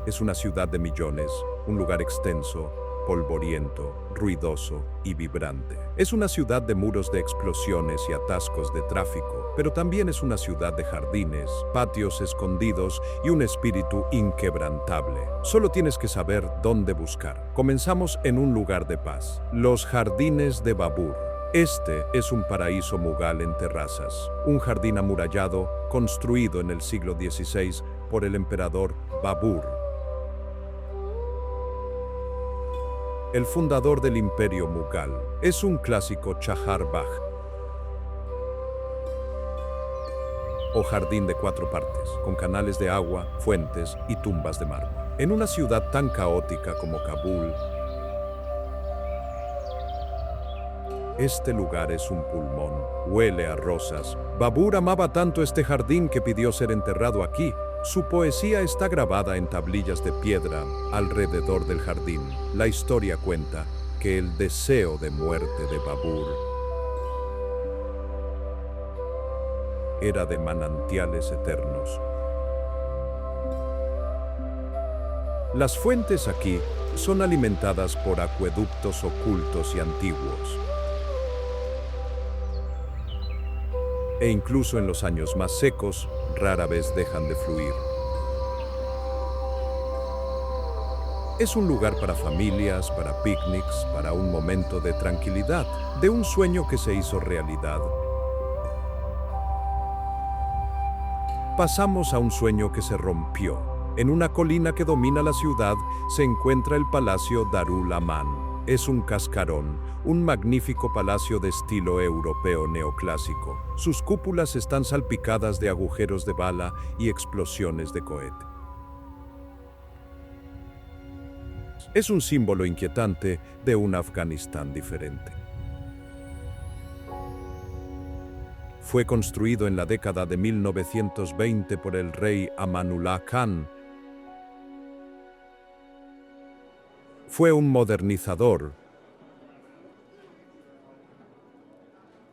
Es una ciudad de millones, un lugar extenso, polvoriento, ruidoso y vibrante. Es una ciudad de muros de explosiones y atascos de tráfico, pero también es una ciudad de jardines, patios escondidos y un espíritu inquebrantable. Solo tienes que saber dónde buscar. Comenzamos en un lugar de paz, los jardines de Babur. Este es un paraíso mughal en terrazas, un jardín amurallado construido en el siglo XVI por el emperador Babur, el fundador del imperio mughal. Es un clásico Chahar Bagh, o jardín de 4 partes, con canales de agua, fuentes y tumbas de mármol. En una ciudad tan caótica como Kabul, este lugar es un pulmón, huele a rosas. Babur amaba tanto este jardín que pidió ser enterrado aquí. Su poesía está grabada en tablillas de piedra alrededor del jardín. La historia cuenta que el deseo de muerte de Babur era de manantiales eternos. Las fuentes aquí son alimentadas por acueductos ocultos y antiguos. E incluso en los años más secos, rara vez dejan de fluir. Es un lugar para familias, para picnics, para un momento de tranquilidad, de un sueño que se hizo realidad. Pasamos a un sueño que se rompió. En una colina que domina la ciudad se encuentra el Palacio Darul Aman. Es un cascarón, un magnífico palacio de estilo europeo neoclásico. Sus cúpulas están salpicadas de agujeros de bala y explosiones de cohete. Es un símbolo inquietante de un Afganistán diferente. Fue construido en la década de 1920 por el rey Amanullah Khan. Fue un modernizador,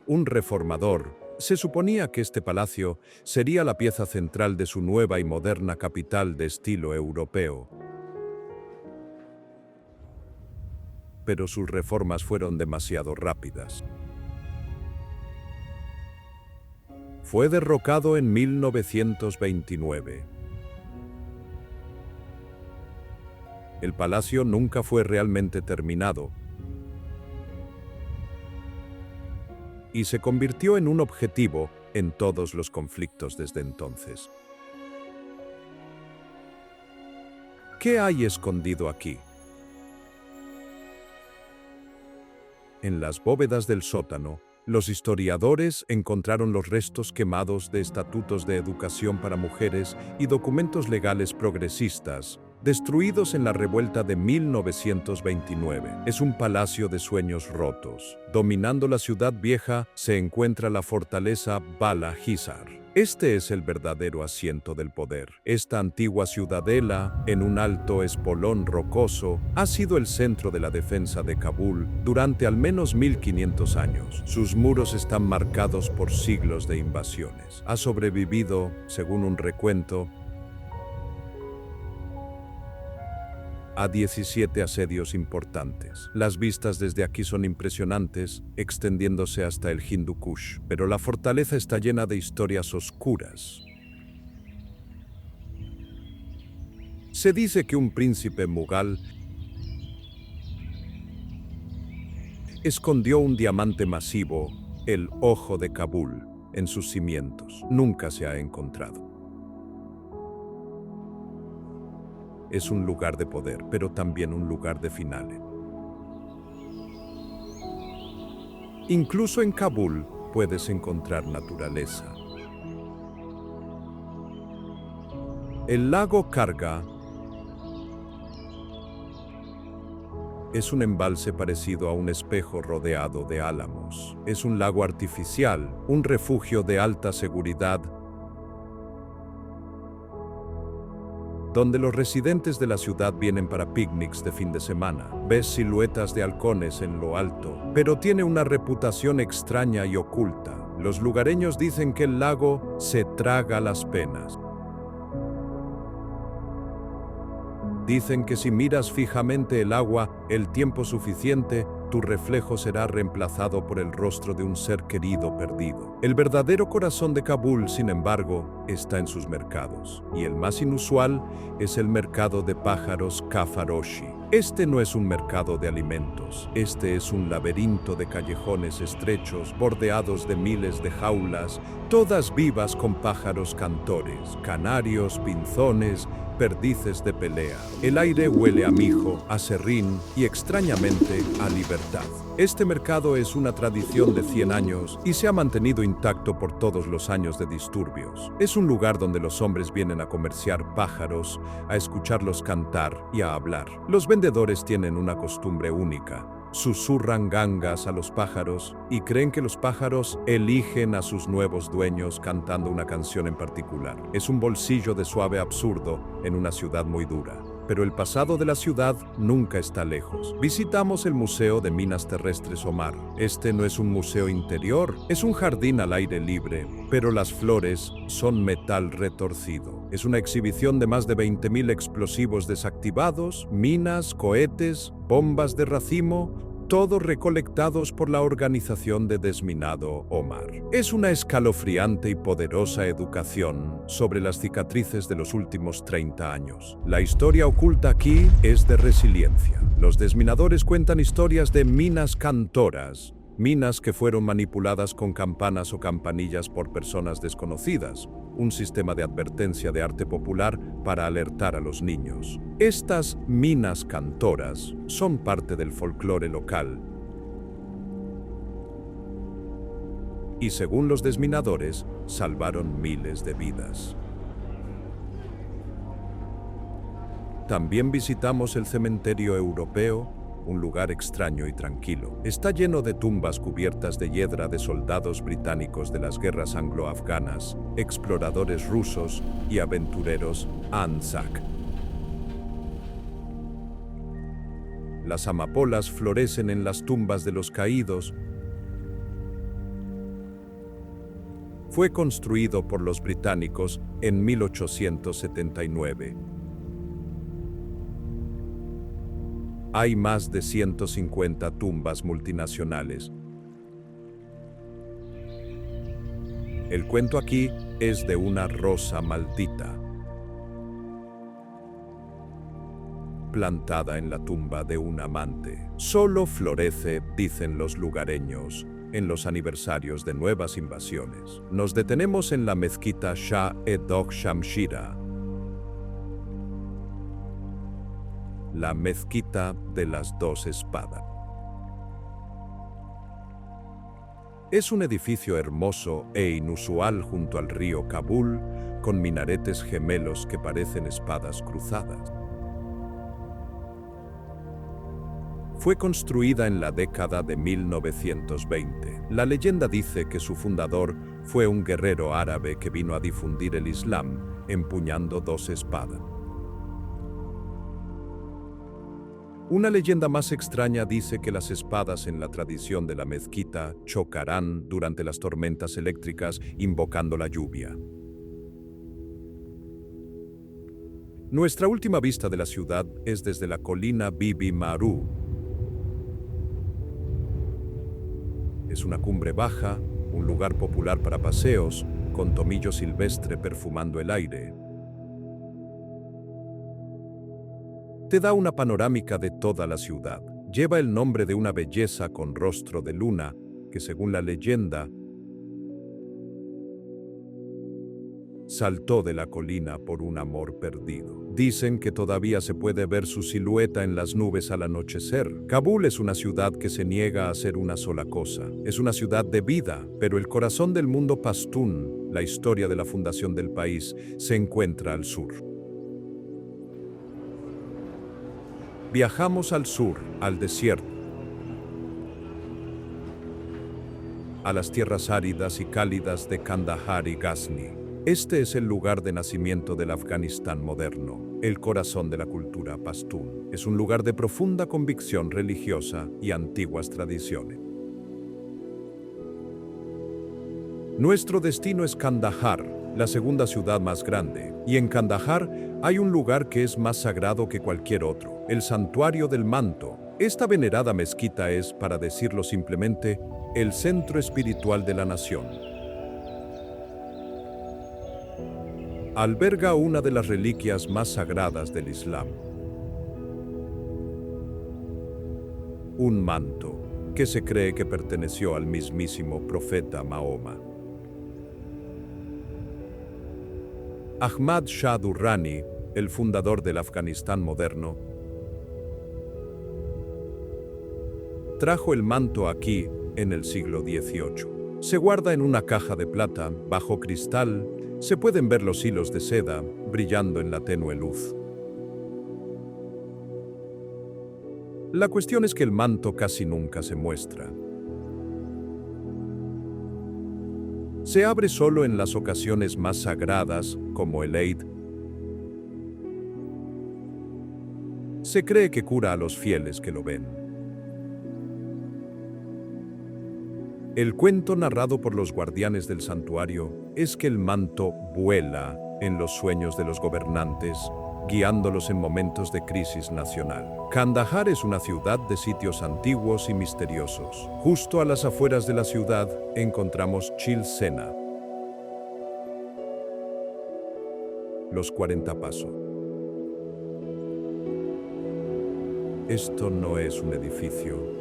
un reformador Se suponía que este palacio sería la pieza central de su nueva y moderna capital de estilo europeo. Pero sus reformas fueron demasiado rápidas. Fue derrocado en 1929. El palacio nunca fue realmente terminado y se convirtió en un objetivo en todos los conflictos desde entonces. ¿Qué hay escondido aquí? En las bóvedas del sótano, los historiadores encontraron los restos quemados de estatutos de educación para mujeres y documentos legales progresistas, destruidos en la revuelta de 1929. Es un palacio de sueños rotos. Dominando la ciudad vieja se encuentra la fortaleza Bala Hizar. Este es el verdadero asiento del poder. Esta antigua ciudadela, en un alto espolón rocoso, ha sido el centro de la defensa de Kabul durante al menos 1500 años. Sus muros están marcados por siglos de invasiones. Ha sobrevivido, según un recuento, a 17 asedios importantes. Las vistas desde aquí son impresionantes, extendiéndose hasta el Hindu Kush, pero la fortaleza está llena de historias oscuras. Se dice que un príncipe mughal escondió un diamante masivo, el Ojo de Kabul, en sus cimientos. Nunca se ha encontrado. Es un lugar de poder, pero también un lugar de finales. Incluso en Kabul puedes encontrar naturaleza. El lago Karga es un embalse parecido a un espejo rodeado de álamos. Es un lago artificial, un refugio de alta seguridad, donde los residentes de la ciudad vienen para picnics de fin de semana. Ves siluetas de halcones en lo alto, pero tiene una reputación extraña y oculta. Los lugareños dicen que el lago se traga las penas. Dicen que si miras fijamente el agua el tiempo suficiente, tu reflejo será reemplazado por el rostro de un ser querido perdido. El verdadero corazón de Kabul, sin embargo, está en sus mercados, y el más inusual es el mercado de pájaros Kafaroshi. Este no es un mercado de alimentos, este es un laberinto de callejones estrechos bordeados de miles de jaulas, todas vivas con pájaros cantores, canarios, pinzones, perdices de pelea. El aire huele a mijo, a serrín y extrañamente a libertad. Este mercado es una tradición de 100 años y se ha mantenido intacto por todos los años de disturbios. Es un lugar donde los hombres vienen a comerciar pájaros, a escucharlos cantar y a hablar. Los vendedores tienen una costumbre única. Susurran gangas a los pájaros y creen que los pájaros eligen a sus nuevos dueños cantando una canción en particular. Es un bolsillo de suave absurdo en una ciudad muy dura. Pero el pasado de la ciudad nunca está lejos. Visitamos el Museo de Minas Terrestres Omar. Este no es un museo interior, es un jardín al aire libre, pero las flores son metal retorcido. Es una exhibición de más de 20.000 explosivos desactivados, minas, cohetes, bombas de racimo, todos recolectados por la organización de desminado Omar. Es una escalofriante y poderosa educación sobre las cicatrices de los últimos 30 años. La historia oculta aquí es de resiliencia. Los desminadores cuentan historias de minas cantoras, minas que fueron manipuladas con campanas o campanillas por personas desconocidas, un sistema de advertencia de arte popular para alertar a los niños. Estas minas cantoras son parte del folclore local y, según los desminadores, salvaron miles de vidas. También visitamos el cementerio europeo, un lugar extraño y tranquilo. Está lleno de tumbas cubiertas de hiedra de soldados británicos de las guerras anglo-afganas, exploradores rusos y aventureros Anzac. Las amapolas florecen en las tumbas de los caídos Fue construido por los británicos en 1879. Hay más de 150 tumbas multinacionales. El cuento aquí es de una rosa maldita, plantada en la tumba de un amante. Solo florece, dicen los lugareños, en los aniversarios de nuevas invasiones. Nos detenemos en la mezquita Shah-e-Dog Shamshira, la mezquita de las dos espadas. Es un edificio hermoso e inusual junto al río Kabul, con minaretes gemelos que parecen espadas cruzadas. Fue construida en la década de 1920. La leyenda dice que su fundador fue un guerrero árabe que vino a difundir el Islam, empuñando dos espadas. Una leyenda más extraña dice que las espadas en la tradición de la mezquita chocarán durante las tormentas eléctricas invocando la lluvia. Nuestra última vista de la ciudad es desde la colina Bibi Maru. Es una cumbre baja, un lugar popular para paseos, con tomillo silvestre perfumando el aire. Te da una panorámica de toda la ciudad. Lleva el nombre de una belleza con rostro de luna, que según la leyenda, saltó de la colina por un amor perdido. Dicen que todavía se puede ver su silueta en las nubes al anochecer. Kabul es una ciudad que se niega a ser una sola cosa. Es una ciudad de vida, pero el corazón del mundo pastún, la historia de la fundación del país, se encuentra al sur. Viajamos al sur, al desierto, a las tierras áridas y cálidas de Kandahar y Ghazni. Este es el lugar de nacimiento del Afganistán moderno, el corazón de la cultura pastún. Es un lugar de profunda convicción religiosa y antiguas tradiciones. Nuestro destino es Kandahar, la segunda ciudad más grande, y en Kandahar hay un lugar que es más sagrado que cualquier otro, el Santuario del Manto. Esta venerada mezquita es, para decirlo simplemente, el centro espiritual de la nación. Alberga una de las reliquias más sagradas del Islam. Un manto que se cree que perteneció al mismísimo profeta Mahoma. Ahmad Shah Durrani, el fundador del Afganistán moderno, trajo el manto aquí en el siglo XVIII. Se guarda en una caja de plata, bajo cristal. Se pueden ver los hilos de seda brillando en la tenue luz. La cuestión es que el manto casi nunca se muestra. Se abre solo en las ocasiones más sagradas, como el Eid. Se cree que cura a los fieles que lo ven. El cuento narrado por los guardianes del santuario es que el manto vuela en los sueños de los gobernantes, guiándolos en momentos de crisis nacional. Kandahar es una ciudad de sitios antiguos y misteriosos. Justo a las afueras de la ciudad encontramos Chil Sena, los 40 pasos. Esto no es un edificio.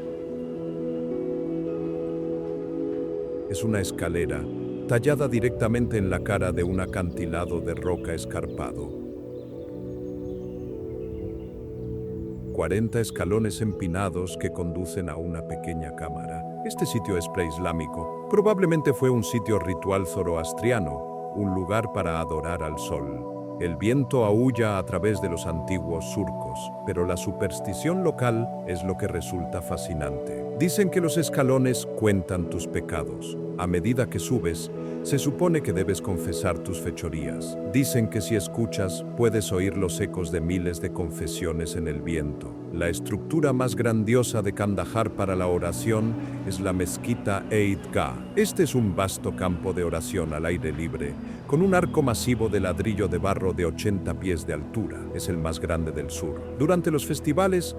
Es una escalera tallada directamente en la cara de un acantilado de roca escarpado. 40 escalones empinados que conducen a una pequeña cámara. Este sitio es preislámico. Probablemente fue un sitio ritual zoroastriano, un lugar para adorar al sol. El viento aúlla a través de los antiguos surcos, pero la superstición local es lo que resulta fascinante. Dicen que los escalones cuentan tus pecados. A medida que subes, se supone que debes confesar tus fechorías. Dicen que si escuchas, puedes oír los ecos de miles de confesiones en el viento. La estructura más grandiosa de Kandahar para la oración es la mezquita Eid Gah. Este es un vasto campo de oración al aire libre, con un arco masivo de ladrillo de barro de 80 pies de altura. Es el más grande del sur. Durante los festivales,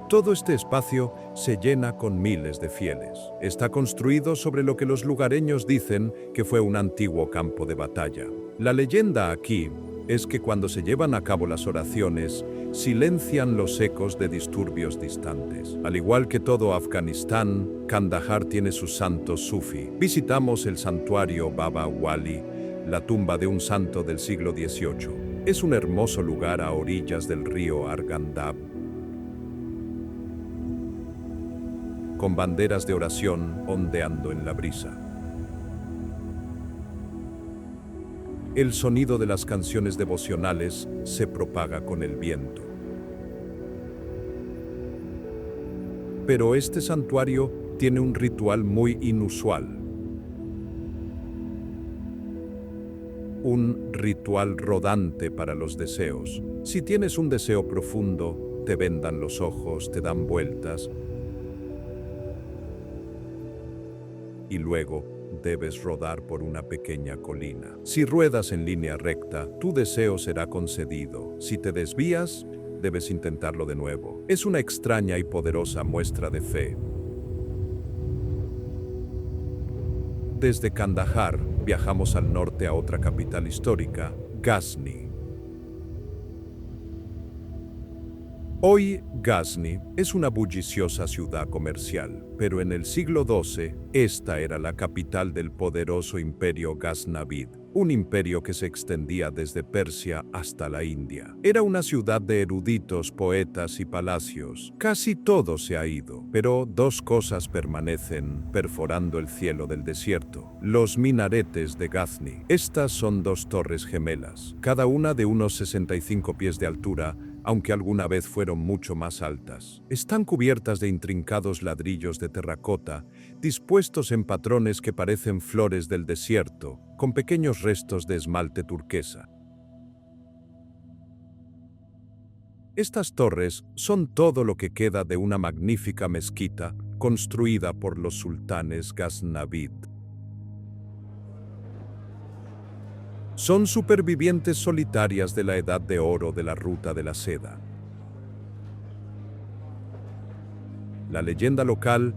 todo este espacio se llena con miles de fieles. Está construido sobre lo que los lugareños dicen que fue un antiguo campo de batalla. La leyenda aquí es que cuando se llevan a cabo las oraciones, silencian los ecos de disturbios distantes. Al igual que todo Afganistán, Kandahar tiene sus santos sufí. Visitamos el santuario Baba Wali, la tumba de un santo del siglo XVIII. Es un hermoso lugar a orillas del río Arghandab, con banderas de oración ondeando en la brisa. El sonido de las canciones devocionales se propaga con el viento. Pero este santuario tiene un ritual muy inusual. Un ritual rodante para los deseos. Si tienes un deseo profundo, te vendan los ojos, te dan vueltas, y luego debes rodar por una pequeña colina. Si ruedas en línea recta, tu deseo será concedido. Si te desvías, debes intentarlo de nuevo. Es una extraña y poderosa muestra de fe. Desde Kandahar, viajamos al norte a otra capital histórica, Ghazni. Hoy, Ghazni es una bulliciosa ciudad comercial, pero en el siglo XII, esta era la capital del poderoso imperio Ghaznavid, un imperio que se extendía desde Persia hasta la India. Era una ciudad de eruditos, poetas y palacios. Casi todo se ha ido, pero dos cosas permanecen perforando el cielo del desierto: los minaretes de Ghazni. Estas son dos torres gemelas, cada una de unos 65 pies de altura, aunque alguna vez fueron mucho más altas. Están cubiertas de intrincados ladrillos de terracota, dispuestos en patrones que parecen flores del desierto, con pequeños restos de esmalte turquesa. Estas torres son todo lo que queda de una magnífica mezquita construida por los sultanes Ghaznavid. Son supervivientes solitarias de la Edad de Oro de la Ruta de la Seda. La leyenda local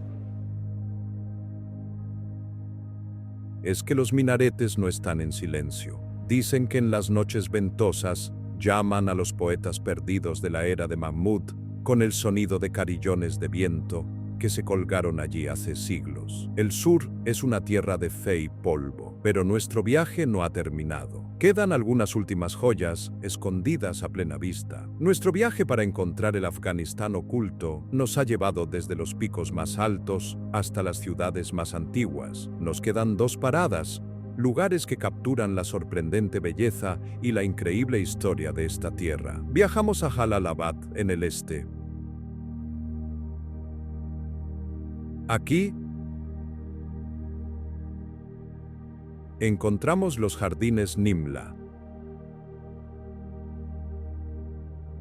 es que los minaretes no están en silencio. Dicen que en las noches ventosas llaman a los poetas perdidos de la era de Mahmud con el sonido de carillones de viento que se colgaron allí hace siglos. El sur es una tierra de fe y polvo, pero nuestro viaje no ha terminado. Quedan algunas últimas joyas escondidas a plena vista. Nuestro viaje para encontrar el Afganistán oculto nos ha llevado desde los picos más altos hasta las ciudades más antiguas. Nos quedan dos paradas, lugares que capturan la sorprendente belleza y la increíble historia de esta tierra. Viajamos a Jalalabad, en el este. Aquí encontramos los jardines Nimla.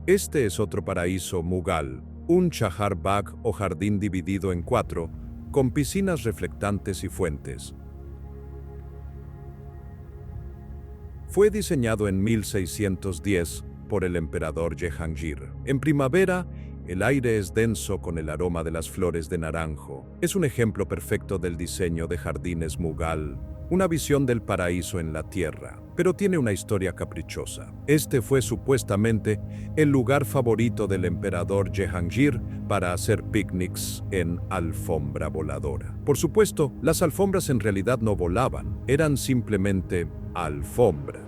Este es otro paraíso Mughal, un Chahar Bagh o jardín dividido en 4, con piscinas reflectantes y fuentes. Fue diseñado en 1610 por el emperador Jehangir. En primavera, el aire es denso con el aroma de las flores de naranjo. Es un ejemplo perfecto del diseño de jardines Mughal, una visión del paraíso en la tierra, pero tiene una historia caprichosa. Este fue supuestamente el lugar favorito del emperador Jehangir para hacer picnics en alfombra voladora. Por supuesto, las alfombras en realidad no volaban, eran simplemente alfombra.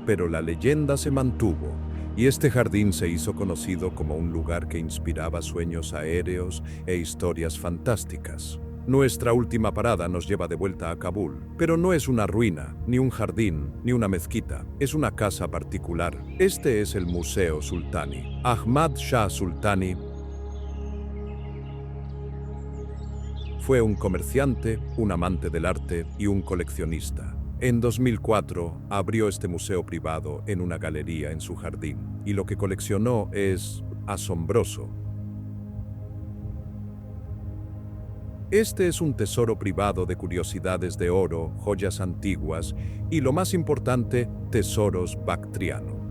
Pero la leyenda se mantuvo, y este jardín se hizo conocido como un lugar que inspiraba sueños aéreos e historias fantásticas. Nuestra última parada nos lleva de vuelta a Kabul, pero no es una ruina, ni un jardín, ni una mezquita, es una casa particular. Este es el Museo Sultani. Ahmad Shah Sultani Fue un comerciante, un amante del arte y un coleccionista. En 2004 abrió este museo privado en una galería en su jardín, y lo que coleccionó es asombroso. Este es un tesoro privado de curiosidades de oro, joyas antiguas y, lo más importante, tesoros bactriano.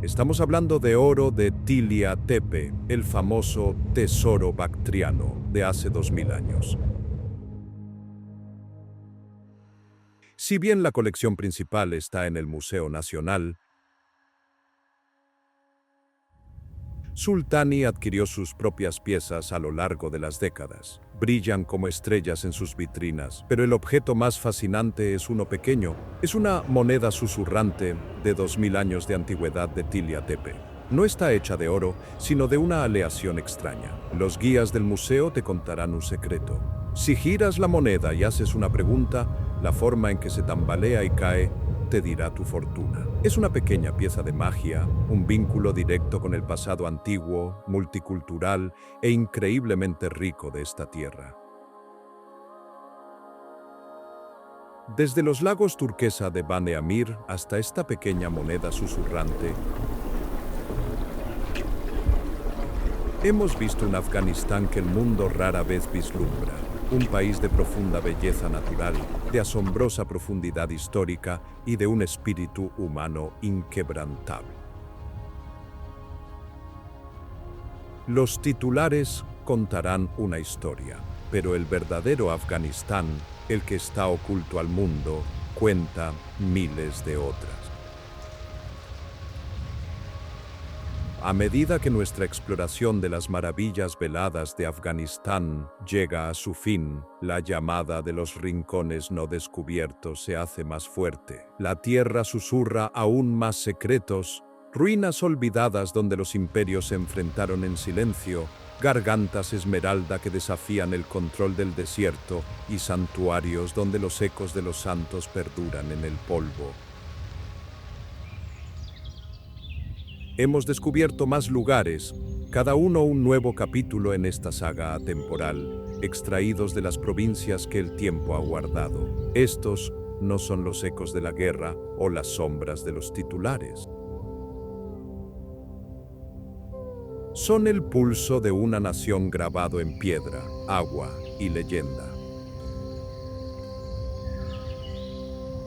Estamos hablando de oro de Tilla Tepe, el famoso tesoro bactriano de hace 2000 años. Si bien la colección principal está en el Museo Nacional, Sultani adquirió sus propias piezas a lo largo de las décadas. Brillan como estrellas en sus vitrinas, pero el objeto más fascinante es uno pequeño. Es una moneda susurrante de 2000 años de antigüedad de Tilla Tepe. No está hecha de oro, sino de una aleación extraña. Los guías del museo te contarán un secreto. Si giras la moneda y haces una pregunta, la forma en que se tambalea y cae te dirá tu fortuna. Es una pequeña pieza de magia, un vínculo directo con el pasado antiguo, multicultural e increíblemente rico de esta tierra. Desde los lagos turquesa de Bane Amir hasta esta pequeña moneda susurrante, hemos visto un Afganistán que el mundo rara vez vislumbra. Un país de profunda belleza natural, de asombrosa profundidad histórica y de un espíritu humano inquebrantable. Los titulares contarán una historia, pero el verdadero Afganistán, el que está oculto al mundo, cuenta miles de otras. A medida que nuestra exploración de las maravillas veladas de Afganistán llega a su fin, la llamada de los rincones no descubiertos se hace más fuerte. La tierra susurra aún más secretos, ruinas olvidadas donde los imperios se enfrentaron en silencio, gargantas esmeralda que desafían el control del desierto y santuarios donde los ecos de los santos perduran en el polvo. Hemos descubierto más lugares, cada uno un nuevo capítulo en esta saga atemporal, extraídos de las provincias que el tiempo ha guardado. Estos no son los ecos de la guerra o las sombras de los titulares. Son el pulso de una nación grabado en piedra, agua y leyenda.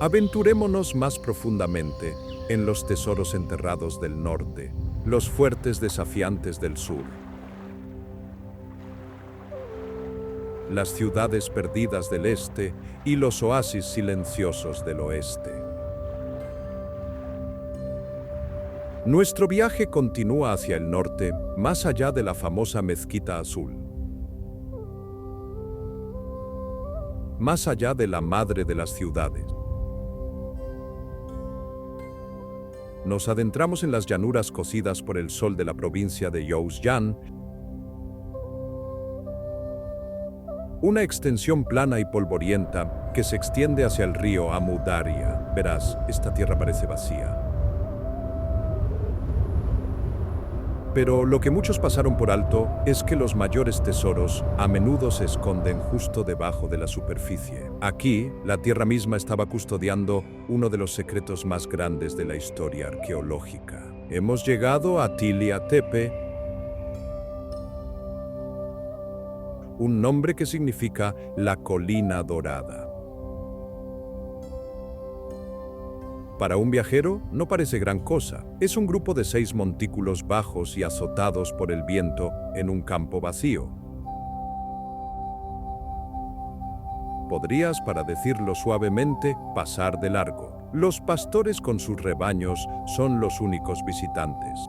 Aventurémonos más profundamente en los tesoros enterrados del norte, los fuertes desafiantes del sur, las ciudades perdidas del este y los oasis silenciosos del oeste. Nuestro viaje continúa hacia el norte, más allá de la famosa Mezquita Azul, más allá de la madre de las ciudades. Nos adentramos en las llanuras cocidas por el sol de la provincia de Jowzjan, una extensión plana y polvorienta que se extiende hacia el río Amu Daria. Verás, esta tierra parece vacía. Pero lo que muchos pasaron por alto es que los mayores tesoros a menudo se esconden justo debajo de la superficie. Aquí, la tierra misma estaba custodiando uno de los secretos más grandes de la historia arqueológica. Hemos llegado a Tilla Tepe, un nombre que significa la colina dorada. Para un viajero no parece gran cosa. Es un grupo de 6 montículos bajos y azotados por el viento en un campo vacío. Podrías, para decirlo suavemente, pasar de largo. Los pastores con sus rebaños son los únicos visitantes.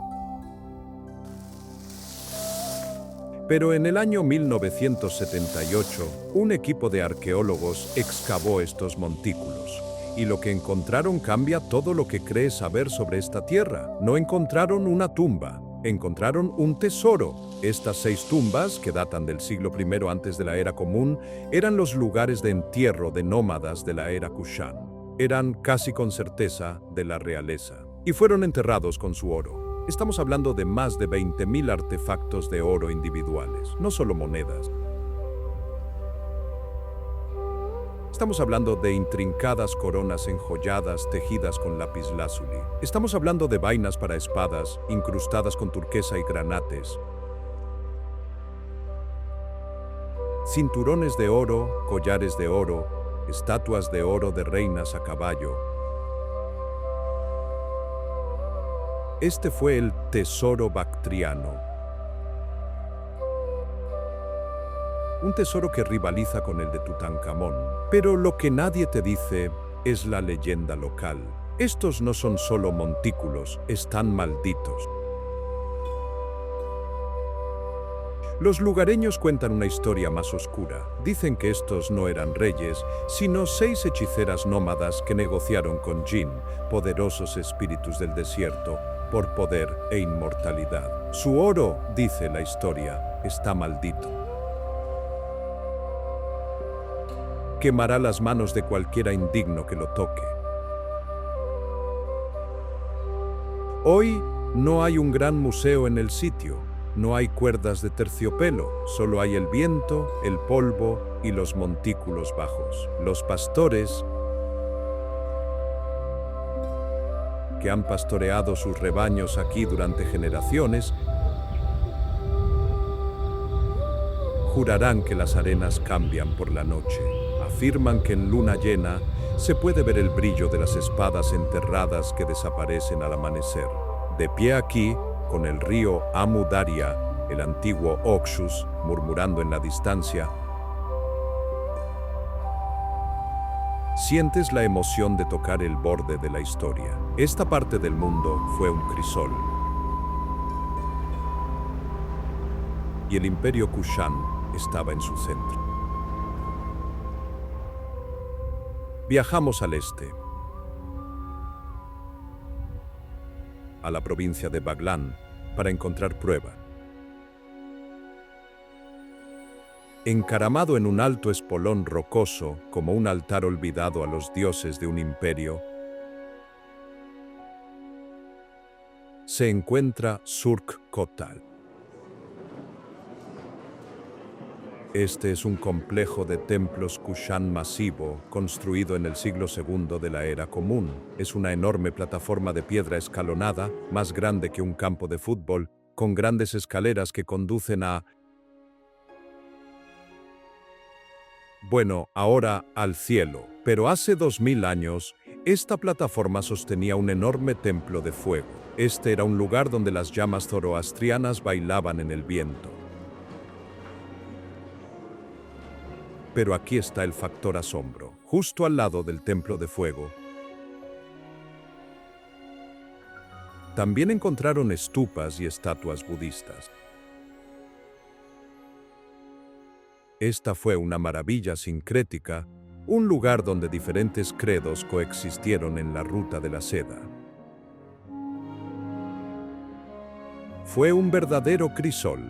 Pero en el año 1978, un equipo de arqueólogos excavó estos montículos. Y lo que encontraron cambia todo lo que crees saber sobre esta tierra. No encontraron una tumba, encontraron un tesoro. Estas 6 tumbas, que datan del siglo I antes de la era común, eran los lugares de entierro de nómadas de la era Kushan. Eran casi con certeza de la realeza. Y fueron enterrados con su oro. Estamos hablando de más de 20.000 artefactos de oro individuales, no solo monedas. Estamos hablando de intrincadas coronas enjolladas tejidas con lapislázuli. Estamos hablando de vainas para espadas, incrustadas con turquesa y granates. Cinturones de oro, collares de oro, estatuas de oro de reinas a caballo. Este fue el tesoro bactriano. Un tesoro que rivaliza con el de Tutankamón. Pero lo que nadie te dice es la leyenda local. Estos no son solo montículos, están malditos. Los lugareños cuentan una historia más oscura. Dicen que estos no eran reyes, sino 6 hechiceras nómadas que negociaron con Jinn, poderosos espíritus del desierto, por poder e inmortalidad. Su oro, dice la historia, está maldito. Quemará las manos de cualquiera indigno que lo toque. Hoy no hay un gran museo en el sitio, no hay cuerdas de terciopelo, solo hay el viento, el polvo y los montículos bajos. Los pastores que han pastoreado sus rebaños aquí durante generaciones jurarán que las arenas cambian por la noche. Afirman que en luna llena se puede ver el brillo de las espadas enterradas que desaparecen al amanecer. De pie aquí, con el río Amu Daria, el antiguo Oxus, murmurando en la distancia, sientes la emoción de tocar el borde de la historia. Esta parte del mundo fue un crisol. Y el imperio Kushan estaba en su centro. Viajamos al este, a la provincia de Baghlán, para encontrar prueba. Encaramado en un alto espolón rocoso, como un altar olvidado a los dioses de un imperio, se encuentra Surk Kotal. Este es un complejo de templos Kushan masivo, construido en el siglo II de la Era Común. Es una enorme plataforma de piedra escalonada, más grande que un campo de fútbol, con grandes escaleras que conducen ahora al cielo. Pero hace 2000 años, esta plataforma sostenía un enorme templo de fuego. Este era un lugar donde las llamas zoroastrianas bailaban en el viento. Pero aquí está el factor asombro. Justo al lado del templo de fuego, también encontraron estupas y estatuas budistas. Esta fue una maravilla sincrética, un lugar donde diferentes credos coexistieron en la ruta de la seda. Fue un verdadero crisol.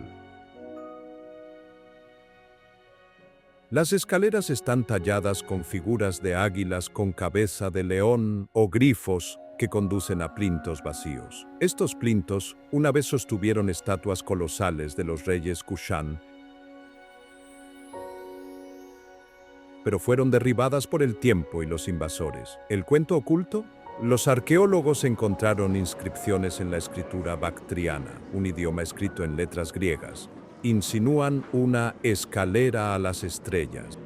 Las escaleras están talladas con figuras de águilas con cabeza de león o grifos que conducen a plintos vacíos. Estos plintos una vez sostuvieron estatuas colosales de los reyes Kushan, pero fueron derribadas por el tiempo y los invasores. ¿El cuento oculto? Los arqueólogos encontraron inscripciones en la escritura bactriana, un idioma escrito en letras griegas. Insinúan una escalera a las estrellas.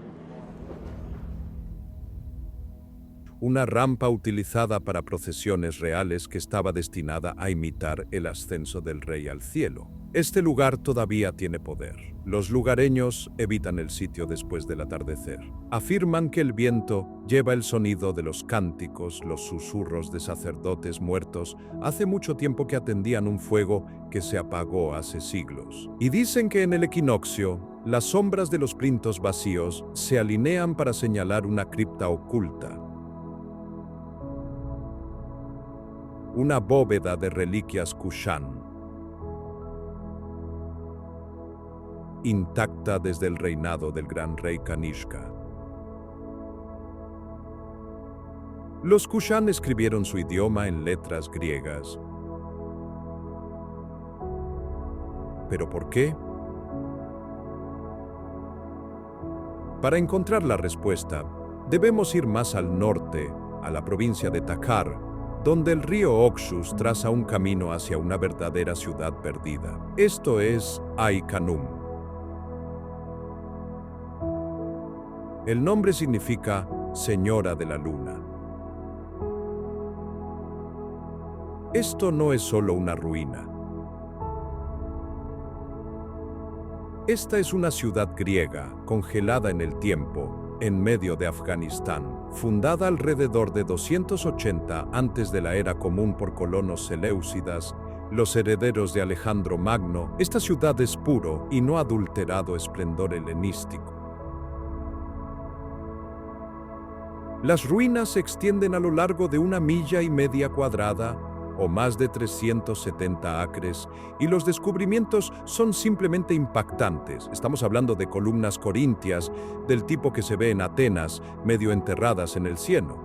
Una rampa utilizada para procesiones reales que estaba destinada a imitar el ascenso del rey al cielo. Este lugar todavía tiene poder. Los lugareños evitan el sitio después del atardecer. Afirman que el viento lleva el sonido de los cánticos, los susurros de sacerdotes muertos, hace mucho tiempo que atendían un fuego que se apagó hace siglos. Y dicen que en el equinoccio, las sombras de los plintos vacíos se alinean para señalar una cripta oculta. Una bóveda de reliquias Kushan, intacta desde el reinado del gran rey Kanishka. Los Kushan escribieron su idioma en letras griegas. ¿Pero por qué? Para encontrar la respuesta, debemos ir más al norte, a la provincia de Takhar, donde el río Oxus traza un camino hacia una verdadera ciudad perdida. Esto es Ai Khanum. El nombre significa Señora de la Luna. Esto no es solo una ruina. Esta es una ciudad griega, congelada en el tiempo, en medio de Afganistán, fundada alrededor de 280 antes de la era común por colonos seleucidas, los herederos de Alejandro Magno. Esta ciudad es puro y no adulterado esplendor helenístico. Las ruinas se extienden a lo largo de 1,5 millas cuadrada, o más de 370 acres, y los descubrimientos son simplemente impactantes. Estamos hablando de columnas corintias del tipo que se ve en Atenas, medio enterradas en el cieno.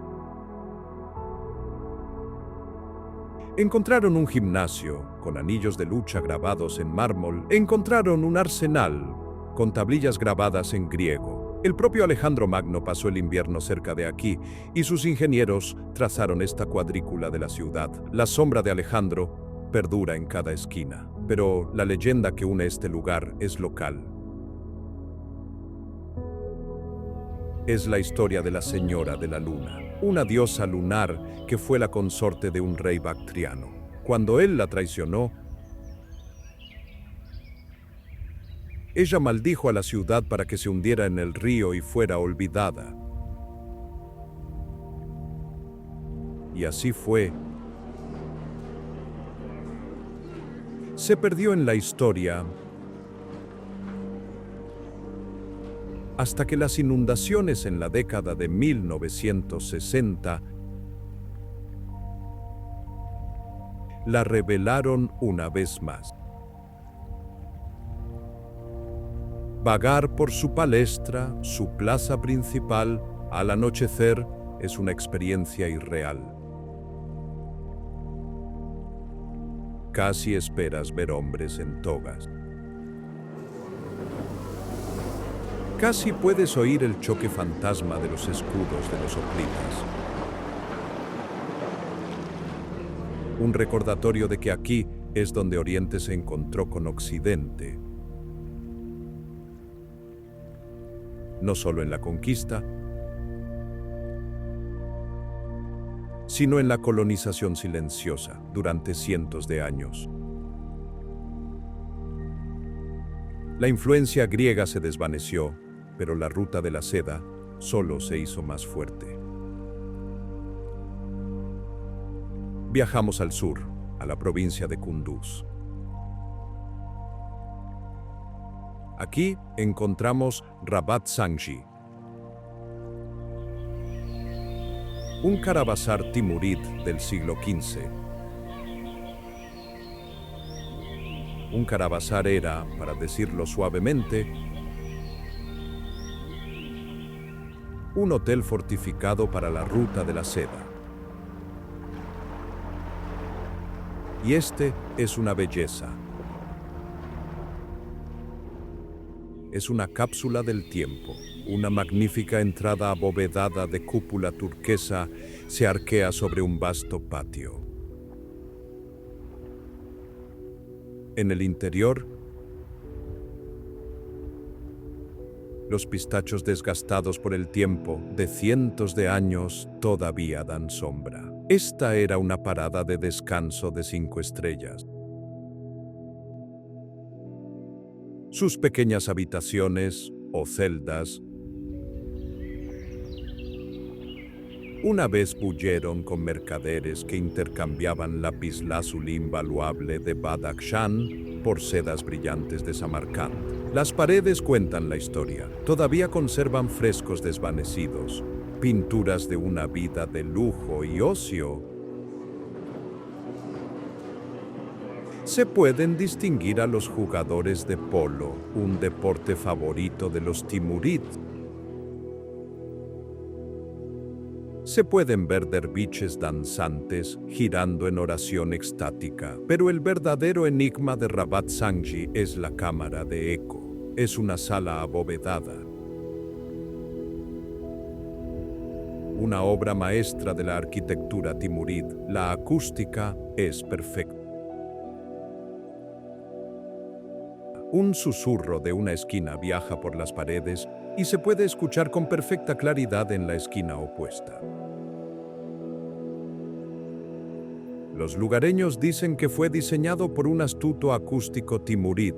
Encontraron un gimnasio con anillos de lucha grabados en mármol. Encontraron un arsenal con tablillas grabadas en griego. El propio Alejandro Magno pasó el invierno cerca de aquí y sus ingenieros trazaron esta cuadrícula de la ciudad. La sombra de Alejandro perdura en cada esquina, pero la leyenda que une este lugar es local. Es la historia de la Señora de la Luna, una diosa lunar que fue la consorte de un rey bactriano. Cuando él la traicionó, ella maldijo a la ciudad para que se hundiera en el río y fuera olvidada. Y así fue. Se perdió en la historia hasta que las inundaciones en la década de 1960 la revelaron una vez más. Vagar por su palestra, su plaza principal, al anochecer, es una experiencia irreal. Casi esperas ver hombres en togas. Casi puedes oír el choque fantasma de los escudos de los hoplitas. Un recordatorio de que aquí es donde Oriente se encontró con Occidente. No solo en la conquista, sino en la colonización silenciosa durante cientos de años. La influencia griega se desvaneció, pero la ruta de la seda solo se hizo más fuerte. Viajamos al sur, a la provincia de Kunduz. Aquí encontramos Rabat Sanji, un caravasar timurid del siglo XV. Un caravasar era, para decirlo suavemente, un hotel fortificado para la ruta de la seda. Y este es una belleza. Es una cápsula del tiempo. Una magnífica entrada abovedada de cúpula turquesa se arquea sobre un vasto patio. En el interior, los pistachos desgastados por el tiempo de cientos de años todavía dan sombra. Esta era una parada de descanso de 5 estrellas. Sus pequeñas habitaciones o celdas una vez bullieron con mercaderes que intercambiaban lapislázuli invaluable de Badakhshan por sedas brillantes de Samarcand. Las paredes cuentan la historia. Todavía conservan frescos desvanecidos, pinturas de una vida de lujo y ocio. Se pueden distinguir a los jugadores de polo, un deporte favorito de los timurid. Se pueden ver derviches danzantes girando en oración extática, pero el verdadero enigma de Rabat Sangi es la cámara de eco. Es una sala abovedada, una obra maestra de la arquitectura timurid. La acústica es perfecta. Un susurro de una esquina viaja por las paredes y se puede escuchar con perfecta claridad en la esquina opuesta. Los lugareños dicen que fue diseñado por un astuto acústico timurid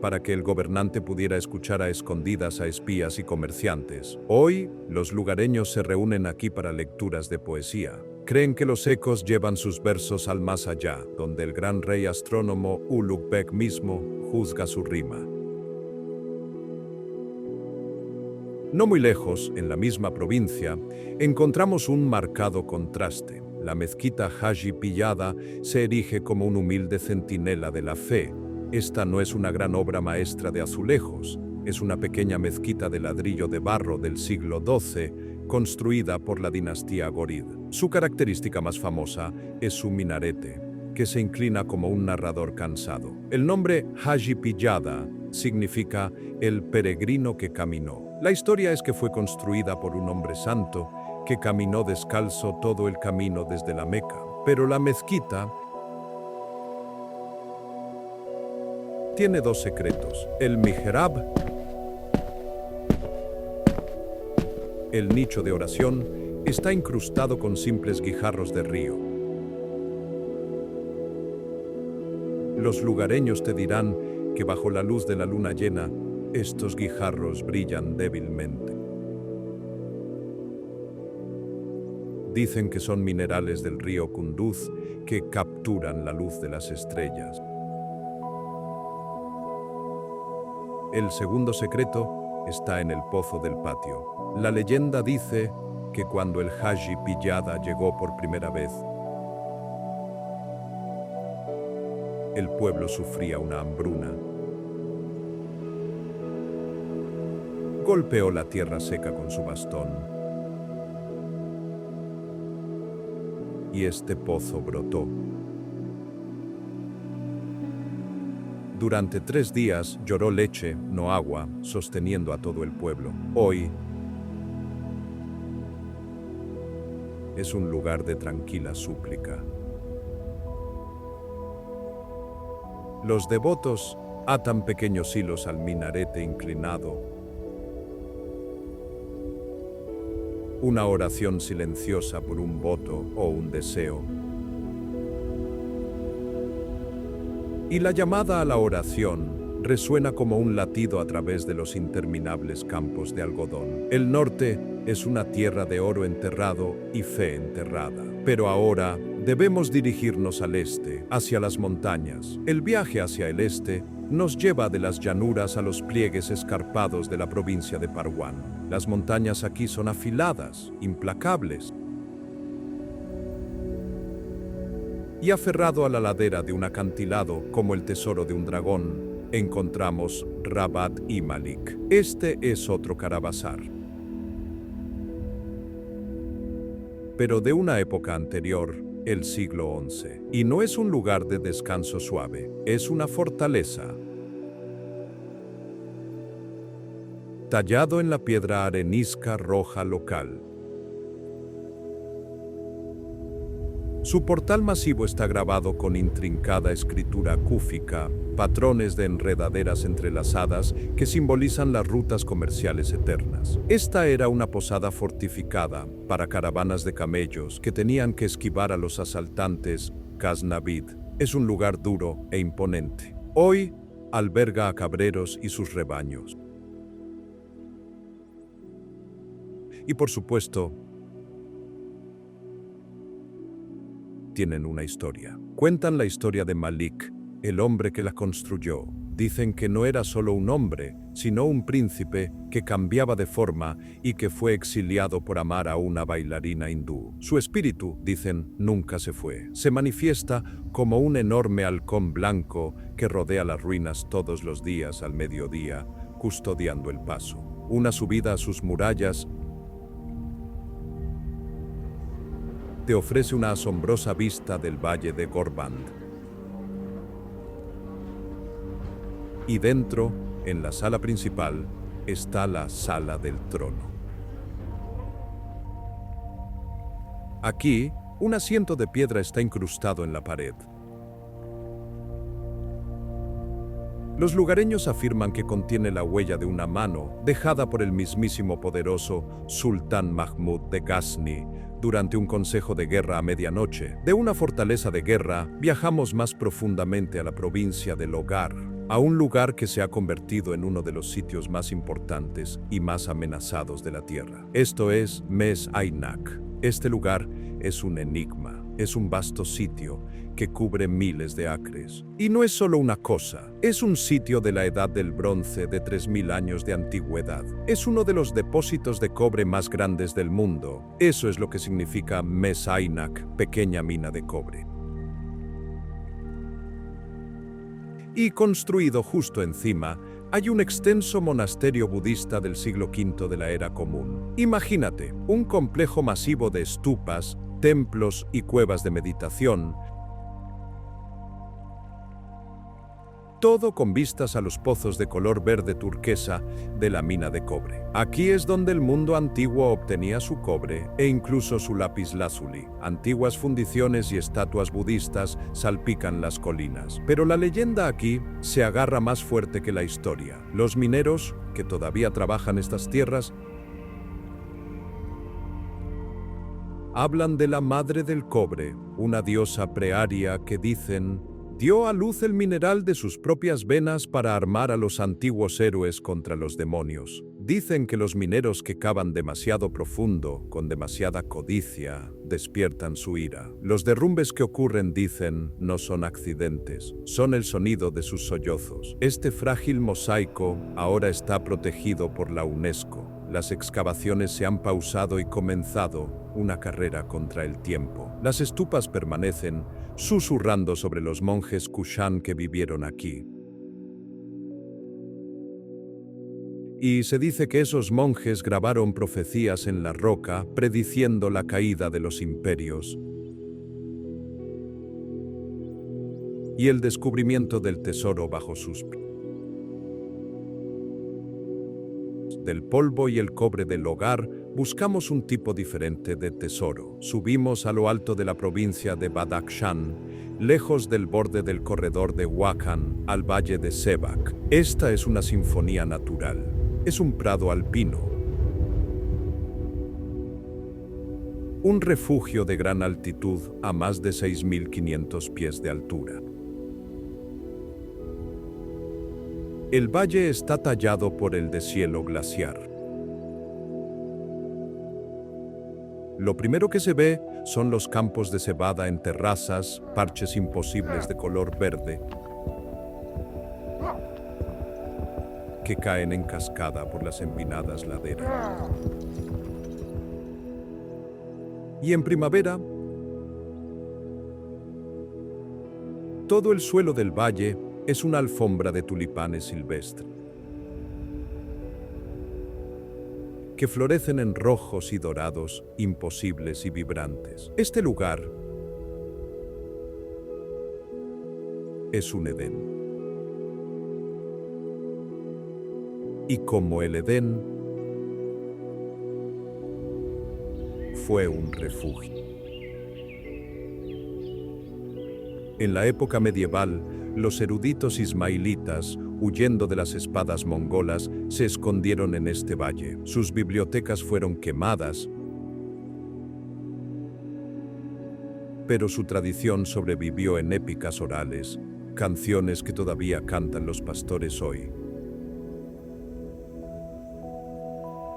para que el gobernante pudiera escuchar a escondidas a espías y comerciantes. Hoy, los lugareños se reúnen aquí para lecturas de poesía. Creen que los ecos llevan sus versos al más allá, donde el gran rey astrónomo Ulugh Beg mismo juzga su rima. No muy lejos, en la misma provincia, encontramos un marcado contraste. La mezquita Haji Pillada se erige como un humilde centinela de la fe. Esta no es una gran obra maestra de azulejos, es una pequeña mezquita de ladrillo de barro del siglo XII, construida por la dinastía Gorid. Su característica más famosa es su minarete, que se inclina como un narrador cansado. El nombre Haji Pillada significa el peregrino que caminó. La historia es que fue construida por un hombre santo que caminó descalzo todo el camino desde la Meca. Pero la mezquita tiene dos secretos: el mihrab, el nicho de oración, está incrustado con simples guijarros de río. Los lugareños te dirán que bajo la luz de la luna llena, estos guijarros brillan débilmente. Dicen que son minerales del río Kunduz que capturan la luz de las estrellas. El segundo secreto está en el pozo del patio. La leyenda dice que cuando el Haji Pillada llegó por primera vez, el pueblo sufría una hambruna. Golpeó la tierra seca con su bastón y este pozo brotó. Durante 3 días lloró leche, no agua, sosteniendo a todo el pueblo. Hoy es un lugar de tranquila súplica. Los devotos atan pequeños hilos al minarete inclinado. Una oración silenciosa por un voto o un deseo. Y la llamada a la oración resuena como un latido a través de los interminables campos de algodón. El norte es una tierra de oro enterrado y fe enterrada. Pero ahora debemos dirigirnos al este, hacia las montañas. El viaje hacia el este nos lleva de las llanuras a los pliegues escarpados de la provincia de Parwan. Las montañas aquí son afiladas, implacables. Y aferrado a la ladera de un acantilado como el tesoro de un dragón, encontramos Rabat y Malik. Este es otro Carabazar, pero de una época anterior, el siglo XI. Y no es un lugar de descanso suave, es una fortaleza. Tallado en la piedra arenisca roja local. Su portal masivo está grabado con intrincada escritura cúfica, patrones de enredaderas entrelazadas que simbolizan las rutas comerciales eternas. Esta era una posada fortificada para caravanas de camellos que tenían que esquivar a los asaltantes Ghaznavid. Es un lugar duro e imponente. Hoy alberga a cabreros y sus rebaños. Y por supuesto, tienen una historia. Cuentan la historia de Malik, el hombre que la construyó. Dicen que no era solo un hombre, sino un príncipe que cambiaba de forma y que fue exiliado por amar a una bailarina hindú. Su espíritu, dicen, nunca se fue. Se manifiesta como un enorme halcón blanco que rodea las ruinas todos los días al mediodía, custodiando el paso. Una subida a sus murallas te ofrece una asombrosa vista del valle de Gorband. Y dentro, en la sala principal, está la Sala del Trono. Aquí, un asiento de piedra está incrustado en la pared. Los lugareños afirman que contiene la huella de una mano dejada por el mismísimo poderoso Sultán Mahmud de Ghazni durante un consejo de guerra a medianoche. De una fortaleza de guerra, viajamos más profundamente a la provincia de Logar, a un lugar que se ha convertido en uno de los sitios más importantes y más amenazados de la Tierra. Esto es Mes Aynak. Este lugar es un enigma, es un vasto sitio que cubre miles de acres. Y no es solo una cosa, es un sitio de la Edad del Bronce de 3000 años de antigüedad. Es uno de los depósitos de cobre más grandes del mundo. Eso es lo que significa Mes Aynak, pequeña mina de cobre. Y construido justo encima, hay un extenso monasterio budista del siglo V de la Era Común. Imagínate, un complejo masivo de stupas, templos y cuevas de meditación, todo con vistas a los pozos de color verde turquesa de la mina de cobre. Aquí es donde el mundo antiguo obtenía su cobre e incluso su lapislázuli. Antiguas fundiciones y estatuas budistas salpican las colinas. Pero la leyenda aquí se agarra más fuerte que la historia. Los mineros, que todavía trabajan estas tierras, hablan de la madre del cobre, una diosa prearia que dicen dio a luz el mineral de sus propias venas para armar a los antiguos héroes contra los demonios. Dicen que los mineros que cavan demasiado profundo, con demasiada codicia, despiertan su ira. Los derrumbes que ocurren, dicen, no son accidentes, son el sonido de sus sollozos. Este frágil mosaico ahora está protegido por la UNESCO. Las excavaciones se han pausado y comenzado una carrera contra el tiempo. Las estupas permanecen, susurrando sobre los monjes Kushan que vivieron aquí. Y se dice que esos monjes grabaron profecías en la roca, prediciendo la caída de los imperios y el descubrimiento del tesoro bajo sus pies. Del polvo y el cobre del hogar, buscamos un tipo diferente de tesoro. Subimos a lo alto de la provincia de Badakhshan, lejos del borde del corredor de Wakhan, al valle de Sebak. Esta es una sinfonía natural. Es un prado alpino. Un refugio de gran altitud a más de 6.500 pies de altura. El valle está tallado por el deshielo glaciar. Lo primero que se ve son los campos de cebada en terrazas, parches imposibles de color verde, que caen en cascada por las empinadas laderas. Y en primavera, todo el suelo del valle es una alfombra de tulipanes silvestres, que florecen en rojos y dorados, imposibles y vibrantes. Este lugar es un Edén. Y como el Edén, fue un refugio. En la época medieval, los eruditos ismailitas, huyendo de las espadas mongolas, se escondieron en este valle. Sus bibliotecas fueron quemadas, pero su tradición sobrevivió en épicas orales, canciones que todavía cantan los pastores hoy.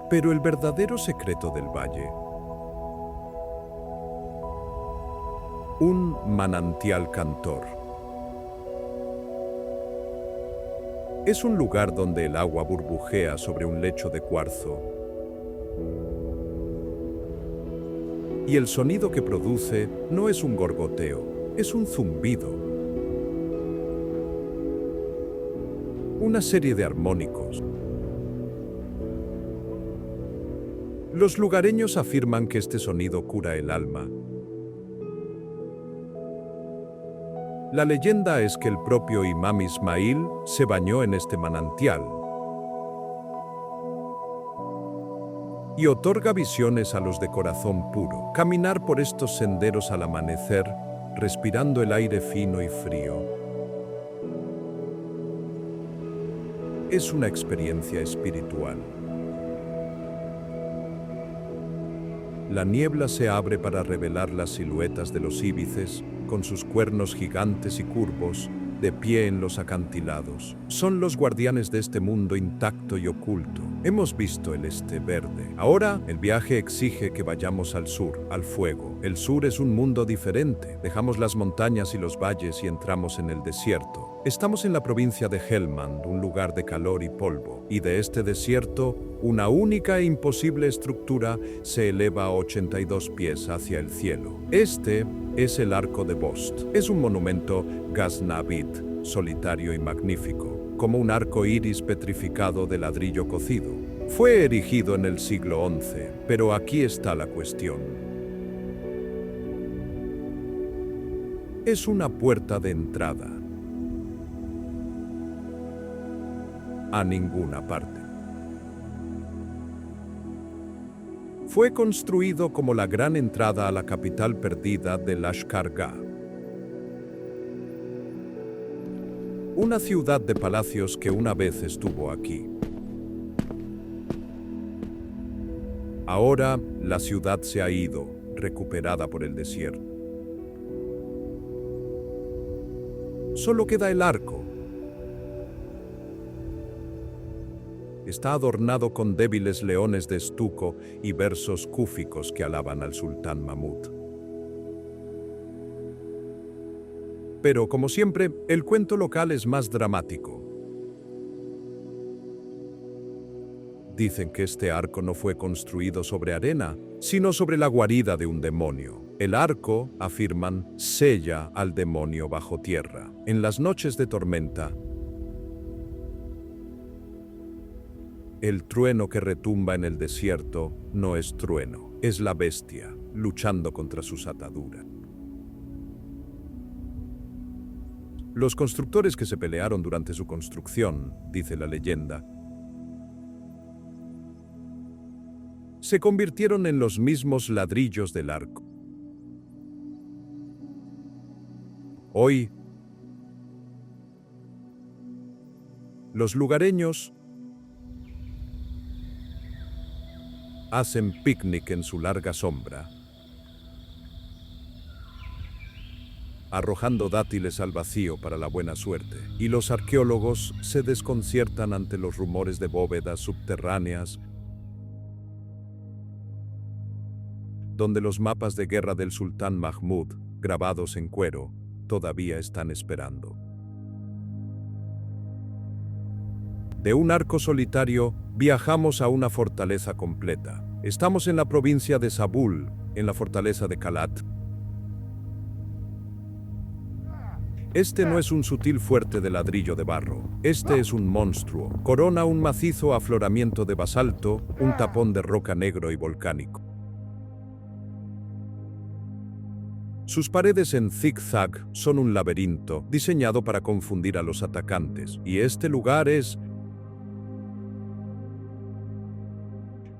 Pero el verdadero secreto del valle, un manantial cantor. Es un lugar donde el agua burbujea sobre un lecho de cuarzo y el sonido que produce no es un gorgoteo, es un zumbido. Una serie de armónicos Los lugareños afirman que este sonido cura el alma. La leyenda es que el propio Imam Ismail se bañó en este manantial y otorga visiones a los de corazón puro. Caminar por estos senderos al amanecer, respirando el aire fino y frío, es una experiencia espiritual. La niebla se abre para revelar las siluetas de los íbices, con sus cuernos gigantes y curvos, de pie en los acantilados. Son los guardianes de este mundo intacto y oculto. Hemos visto el este verde. Ahora, el viaje exige que vayamos al sur, al fuego. El sur es un mundo diferente. Dejamos las montañas y los valles y entramos en el desierto. Estamos en la provincia de Helmand, un lugar de calor y polvo. Y de este desierto, una única e imposible estructura se eleva a 82 pies hacia el cielo. Este es el Arco de Bost. Es un monumento gaznavit, solitario y magnífico, como un arco iris petrificado de ladrillo cocido. Fue erigido en el siglo XI, pero aquí está la cuestión. Es una puerta de entrada a ninguna parte. Fue construido como la gran entrada a la capital perdida de Lashkar-Gah, una ciudad de palacios que una vez estuvo aquí. Ahora la ciudad se ha ido, recuperada por el desierto. Solo queda el arco. Está adornado con débiles leones de estuco y versos cúficos que alaban al sultán Mahmud. Pero, como siempre, el cuento local es más dramático. Dicen que este arco no fue construido sobre arena, sino sobre la guarida de un demonio. El arco, afirman, sella al demonio bajo tierra. En las noches de tormenta, el trueno que retumba en el desierto no es trueno, es la bestia, luchando contra sus ataduras. Los constructores que se pelearon durante su construcción, dice la leyenda, se convirtieron en los mismos ladrillos del arco. Hoy, los lugareños hacen picnic en su larga sombra, arrojando dátiles al vacío para la buena suerte, y los arqueólogos se desconciertan ante los rumores de bóvedas subterráneas, donde los mapas de guerra del sultán Mahmud, grabados en cuero, todavía están esperando. De un arco solitario, viajamos a una fortaleza completa. Estamos en la provincia de Zabul, en la fortaleza de Kalat. Este no es un sutil fuerte de ladrillo de barro. Este es un monstruo. Corona un macizo afloramiento de basalto, un tapón de roca negro y volcánico. Sus paredes en zig-zag son un laberinto diseñado para confundir a los atacantes. Y este lugar es,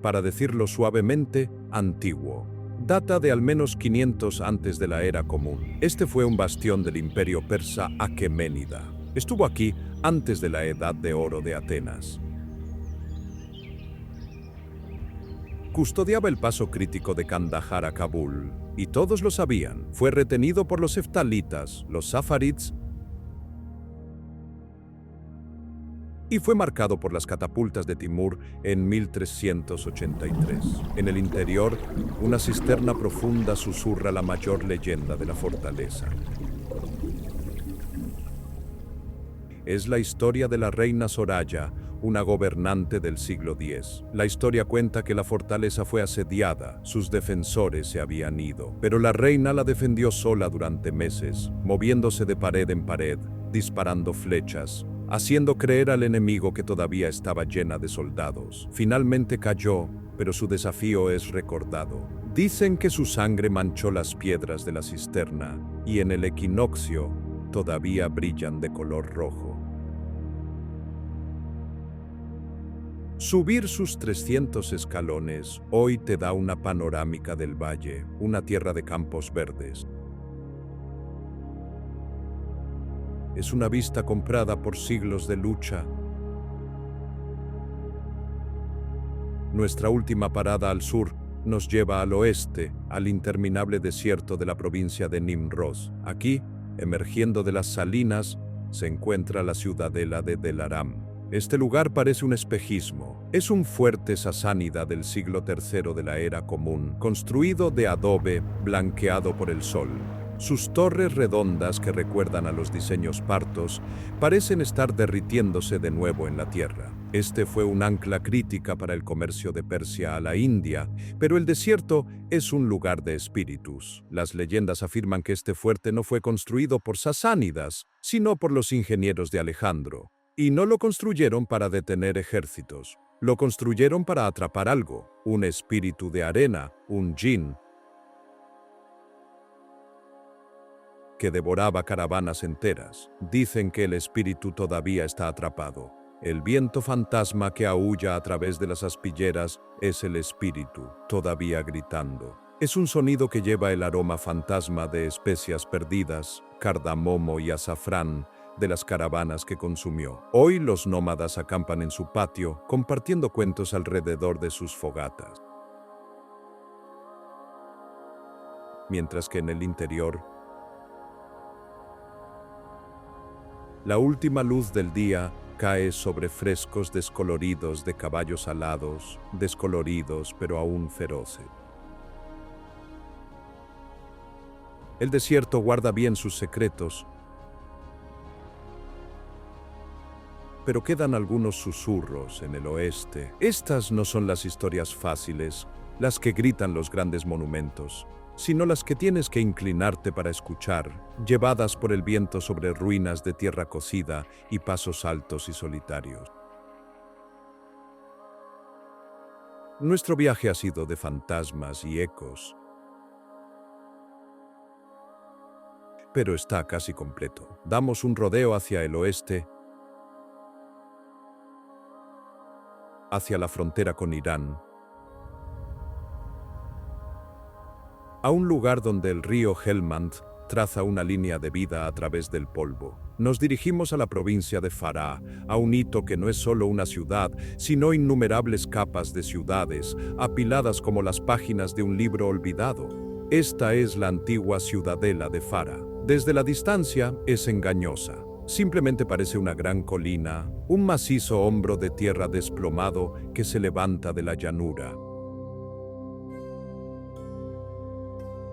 para decirlo suavemente, antiguo. Data de al menos 500 antes de la era común. Este fue un bastión del imperio persa Aqueménida. Estuvo aquí antes de la Edad de Oro de Atenas. Custodiaba el paso crítico de Kandahar a Kabul, y todos lo sabían. Fue retenido por los heftalitas, los safarids, y fue marcado por las catapultas de Timur en 1383. En el interior, una cisterna profunda susurra la mayor leyenda de la fortaleza. Es la historia de la reina Soraya, una gobernante del siglo X. La historia cuenta que la fortaleza fue asediada, sus defensores se habían ido, pero la reina la defendió sola durante meses, moviéndose de pared en pared, disparando flechas, haciendo creer al enemigo que todavía estaba llena de soldados. Finalmente cayó pero su desafío es recordado. Dicen que su sangre manchó las piedras de la cisterna y en el equinoccio todavía brillan de color rojo. Subir sus 300 escalones hoy te da una panorámica del valle, una tierra de campos verdes. Es una vista comprada por siglos de lucha. Nuestra última parada al sur nos lleva al oeste, al interminable desierto de la provincia de Nimroz. Aquí, emergiendo de las salinas, se encuentra la ciudadela de Delaram. Este lugar parece un espejismo. Es un fuerte sasánida del siglo III de la Era Común, construido de adobe blanqueado por el sol. Sus torres redondas, que recuerdan a los diseños partos, parecen estar derritiéndose de nuevo en la tierra. Este fue un ancla crítica para el comercio de Persia a la India, pero el desierto es un lugar de espíritus. Las leyendas afirman que este fuerte no fue construido por sasánidas, sino por los ingenieros de Alejandro. Y no lo construyeron para detener ejércitos. Lo construyeron para atrapar algo, un espíritu de arena, un djinn, que devoraba caravanas enteras. Dicen que el espíritu todavía está atrapado. El viento fantasma que aúlla a través de las aspilleras es el espíritu, todavía gritando. Es un sonido que lleva el aroma fantasma de especias perdidas, cardamomo y azafrán, de las caravanas que consumió. Hoy los nómadas acampan en su patio, compartiendo cuentos alrededor de sus fogatas. Mientras que en el interior, la última luz del día cae sobre frescos descoloridos de caballos alados, descoloridos pero aún feroces. El desierto guarda bien sus secretos, pero quedan algunos susurros en el oeste. Estas no son las historias fáciles, las que gritan los grandes monumentos, sino las que tienes que inclinarte para escuchar, llevadas por el viento sobre ruinas de tierra cocida y pasos altos y solitarios. Nuestro viaje ha sido de fantasmas y ecos, pero está casi completo. Damos un rodeo hacia el oeste, hacia la frontera con Irán, a un lugar donde el río Helmand traza una línea de vida a través del polvo. Nos dirigimos a la provincia de Farah, a un hito que no es solo una ciudad, sino innumerables capas de ciudades, apiladas como las páginas de un libro olvidado. Esta es la antigua ciudadela de Farah. Desde la distancia es engañosa. Simplemente parece una gran colina, un macizo hombro de tierra desplomado que se levanta de la llanura.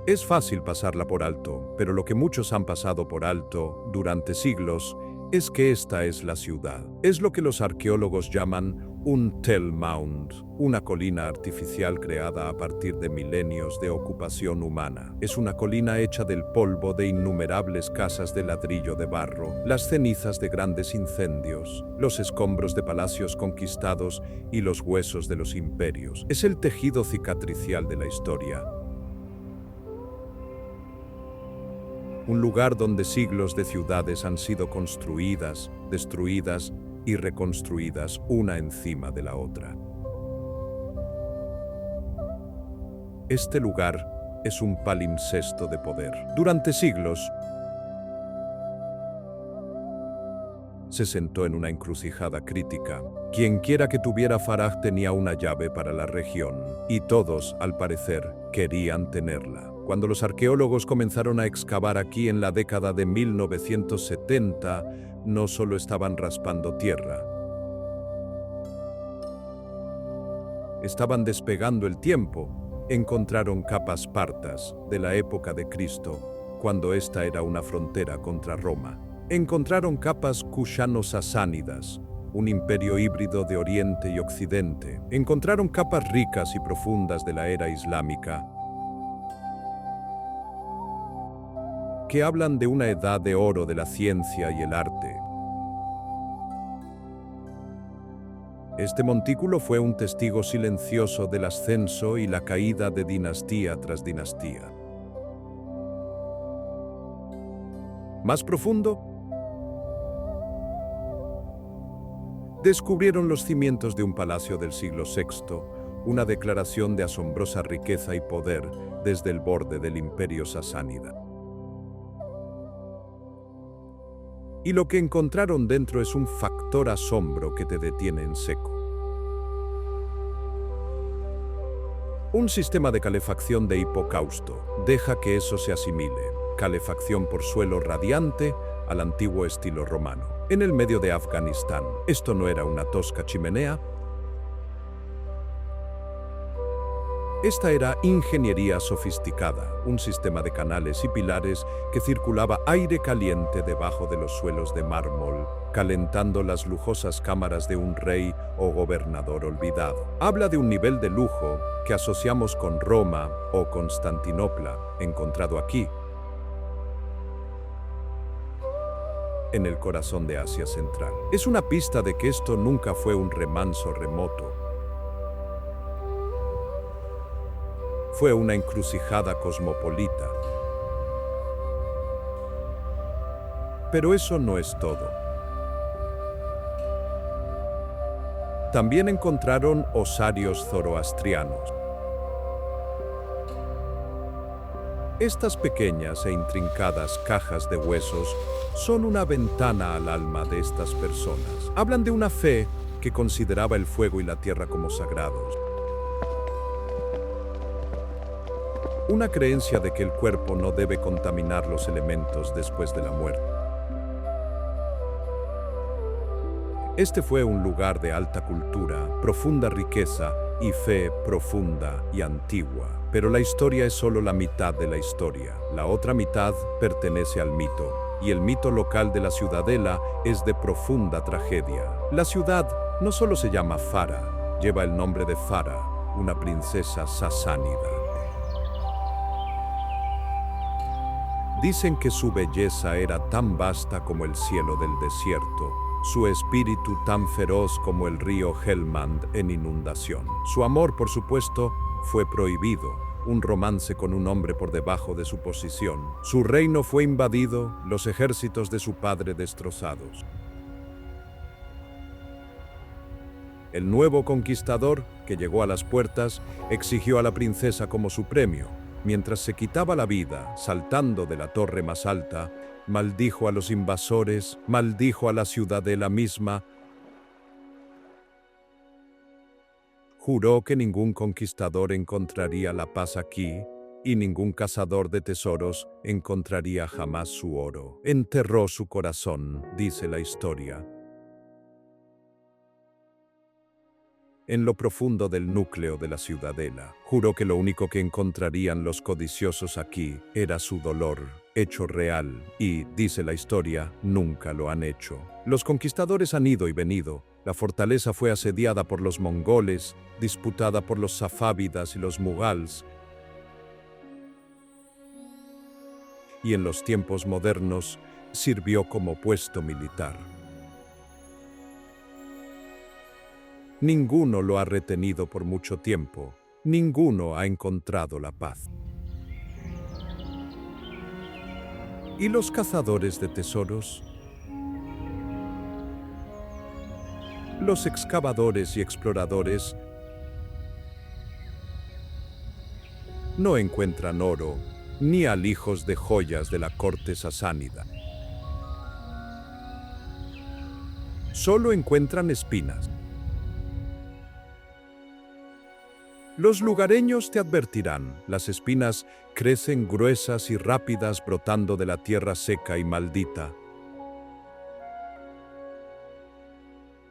Es fácil pasarla por alto, pero lo que muchos han pasado por alto durante siglos es que esta es la ciudad. Es lo que los arqueólogos llaman un Tell Mound, una colina artificial creada a partir de milenios de ocupación humana. Es una colina hecha del polvo de innumerables casas de ladrillo de barro, las cenizas de grandes incendios, los escombros de palacios conquistados y los huesos de los imperios. Es el tejido cicatricial de la historia. Un lugar donde siglos de ciudades han sido construidas, destruidas y reconstruidas una encima de la otra. Este lugar es un palimpsesto de poder. Durante siglos, se sentó en una encrucijada crítica. Quienquiera que tuviera Farah tenía una llave para la región, y todos, al parecer, querían tenerla. Cuando los arqueólogos comenzaron a excavar aquí en la década de 1970, no solo estaban raspando tierra, estaban despegando el tiempo. Encontraron capas partas de la época de Cristo, cuando esta era una frontera contra Roma. Encontraron capas kushano-sasánidas, un imperio híbrido de Oriente y Occidente. Encontraron capas ricas y profundas de la era islámica, que hablan de una edad de oro de la ciencia y el arte. Este montículo fue un testigo silencioso del ascenso y la caída de dinastía tras dinastía. Más profundo, descubrieron los cimientos de un palacio del siglo VI, una declaración de asombrosa riqueza y poder desde el borde del imperio sasánida. Y lo que encontraron dentro es un factor asombro que te detiene en seco. Un sistema de calefacción de hipocausto. Deja que eso se asimile. Calefacción por suelo radiante al antiguo estilo romano. En el medio de Afganistán. Esto no era una tosca chimenea. Esta era ingeniería sofisticada, un sistema de canales y pilares que circulaba aire caliente debajo de los suelos de mármol, calentando las lujosas cámaras de un rey o gobernador olvidado. Habla de un nivel de lujo que asociamos con Roma o Constantinopla, encontrado aquí, en el corazón de Asia Central. Es una pista de que esto nunca fue un remanso remoto. Fue una encrucijada cosmopolita. Pero eso no es todo. También encontraron osarios zoroastrianos. Estas pequeñas e intrincadas cajas de huesos son una ventana al alma de estas personas. Hablan de una fe que consideraba el fuego y la tierra como sagrados. Una creencia de que el cuerpo no debe contaminar los elementos después de la muerte. Este fue un lugar de alta cultura, profunda riqueza y fe profunda y antigua. Pero la historia es solo la mitad de la historia. La otra mitad pertenece al mito, y el mito local de la ciudadela es de profunda tragedia. La ciudad no solo se llama Fara, lleva el nombre de Fara, una princesa sasánida. Dicen que su belleza era tan vasta como el cielo del desierto, su espíritu tan feroz como el río Helmand en inundación. Su amor, por supuesto, fue prohibido, un romance con un hombre por debajo de su posición. Su reino fue invadido, los ejércitos de su padre destrozados. El nuevo conquistador, que llegó a las puertas, exigió a la princesa como su premio. Mientras se quitaba la vida, saltando de la torre más alta, maldijo a los invasores, maldijo a la ciudadela misma. Juró que ningún conquistador encontraría la paz aquí, y ningún cazador de tesoros encontraría jamás su oro. Enterró su corazón, dice la historia, en lo profundo del núcleo de la ciudadela. Juró que lo único que encontrarían los codiciosos aquí era su dolor, hecho real, y, dice la historia, nunca lo han hecho. Los conquistadores han ido y venido. La fortaleza fue asediada por los mongoles, disputada por los safávidas y los mughals, y en los tiempos modernos sirvió como puesto militar. Ninguno lo ha retenido por mucho tiempo, ninguno ha encontrado la paz. ¿Y los cazadores de tesoros? Los excavadores y exploradores no encuentran oro, ni alijos de joyas de la corte sasánida. Solo encuentran espinas. Los lugareños te advertirán, las espinas crecen gruesas y rápidas brotando de la tierra seca y maldita.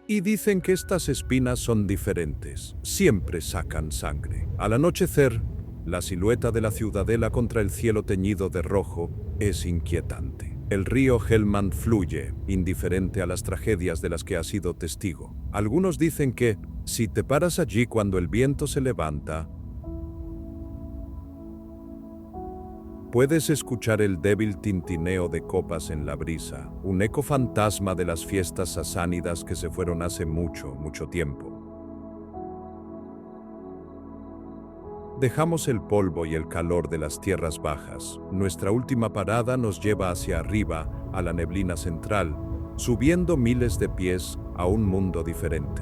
Y dicen que estas espinas son diferentes, siempre sacan sangre. Al anochecer, la silueta de la ciudadela contra el cielo teñido de rojo es inquietante. El río Helmand fluye, indiferente a las tragedias de las que ha sido testigo. Algunos dicen que, si te paras allí cuando el viento se levanta, puedes escuchar el débil tintineo de copas en la brisa, un eco fantasma de las fiestas sasánidas que se fueron hace mucho, mucho tiempo. Dejamos el polvo y el calor de las tierras bajas. Nuestra última parada nos lleva hacia arriba, a la neblina central, subiendo miles de pies a un mundo diferente.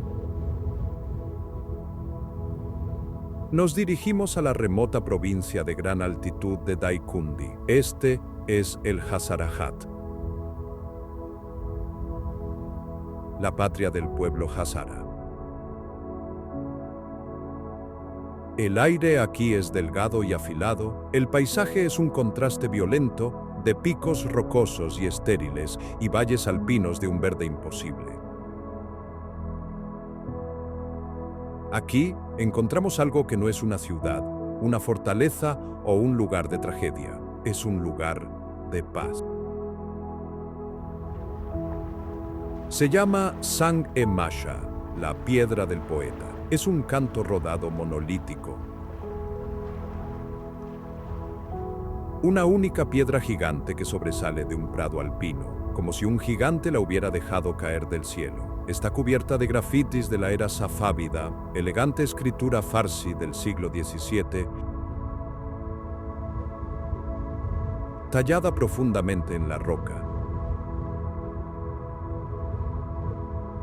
Nos dirigimos a la remota provincia de gran altitud de Daikundi. Este es el Hazarajat, la patria del pueblo Hazara. El aire aquí es delgado y afilado, el paisaje es un contraste violento de picos rocosos y estériles y valles alpinos de un verde imposible. Aquí encontramos algo que no es una ciudad, una fortaleza o un lugar de tragedia, es un lugar de paz. Se llama Sang-e-Masha, la piedra del poeta. Es un canto rodado monolítico. Una única piedra gigante que sobresale de un prado alpino, como si un gigante la hubiera dejado caer del cielo. Está cubierta de grafitis de la era safávida, elegante escritura farsi del siglo XVII, tallada profundamente en la roca.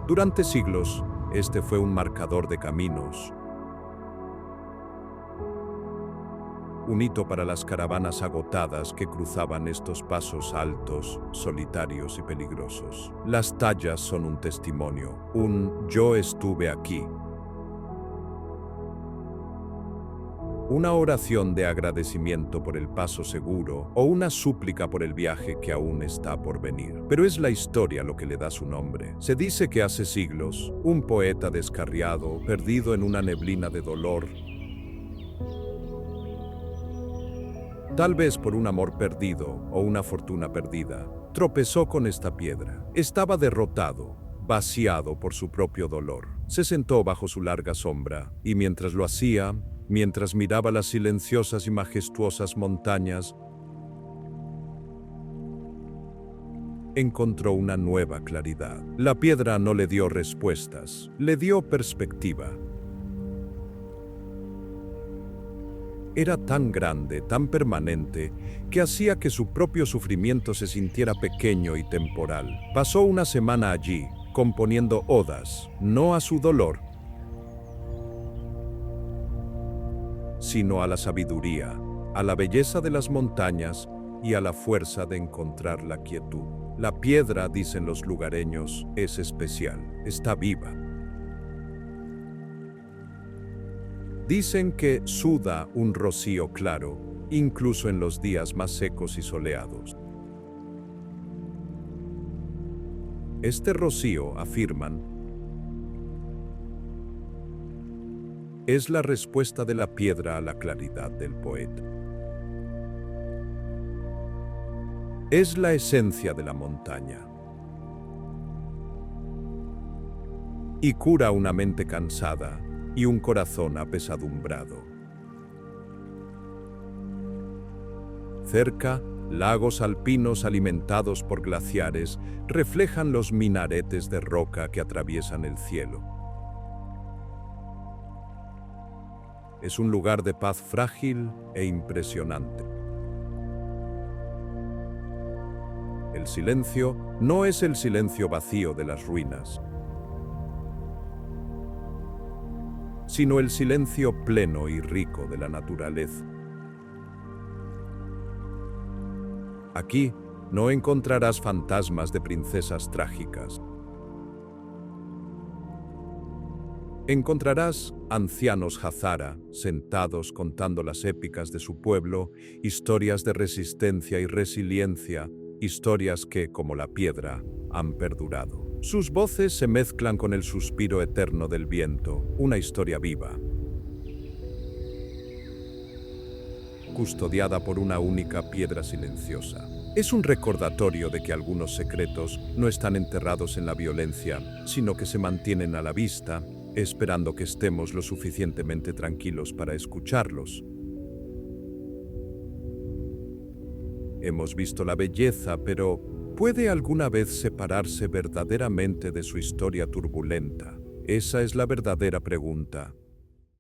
Durante siglos, este fue un marcador de caminos, un hito para las caravanas agotadas que cruzaban estos pasos altos, solitarios y peligrosos. Las tallas son un testimonio, un «yo estuve aquí». Una oración de agradecimiento por el paso seguro o una súplica por el viaje que aún está por venir. Pero es la historia lo que le da su nombre. Se dice que hace siglos, un poeta descarriado, perdido en una neblina de dolor, tal vez por un amor perdido o una fortuna perdida, tropezó con esta piedra. Estaba derrotado, vaciado por su propio dolor. Se sentó bajo su larga sombra y mientras lo hacía, mientras miraba las silenciosas y majestuosas montañas, encontró una nueva claridad. La piedra no le dio respuestas, le dio perspectiva. Era tan grande, tan permanente, que hacía que su propio sufrimiento se sintiera pequeño y temporal. Pasó una semana allí, componiendo odas, no a su dolor, sino a la sabiduría, a la belleza de las montañas y a la fuerza de encontrar la quietud. La piedra, dicen los lugareños, es especial, está viva. Dicen que suda un rocío claro, incluso en los días más secos y soleados. Este rocío, afirman, es la respuesta de la piedra a la claridad del poeta. Es la esencia de la montaña. Y cura una mente cansada y un corazón apesadumbrado. Cerca, lagos alpinos alimentados por glaciares reflejan los minaretes de roca que atraviesan el cielo. Es un lugar de paz frágil e impresionante. El silencio no es el silencio vacío de las ruinas, sino el silencio pleno y rico de la naturaleza. Aquí no encontrarás fantasmas de princesas trágicas. Encontrarás ancianos Hazara sentados contando las épicas de su pueblo, historias de resistencia y resiliencia, historias que, como la piedra, han perdurado. Sus voces se mezclan con el suspiro eterno del viento, una historia viva, custodiada por una única piedra silenciosa. Es un recordatorio de que algunos secretos no están enterrados en la violencia, sino que se mantienen a la vista, esperando que estemos lo suficientemente tranquilos para escucharlos. Hemos visto la belleza, pero ¿puede alguna vez separarse verdaderamente de su historia turbulenta? Esa es la verdadera pregunta.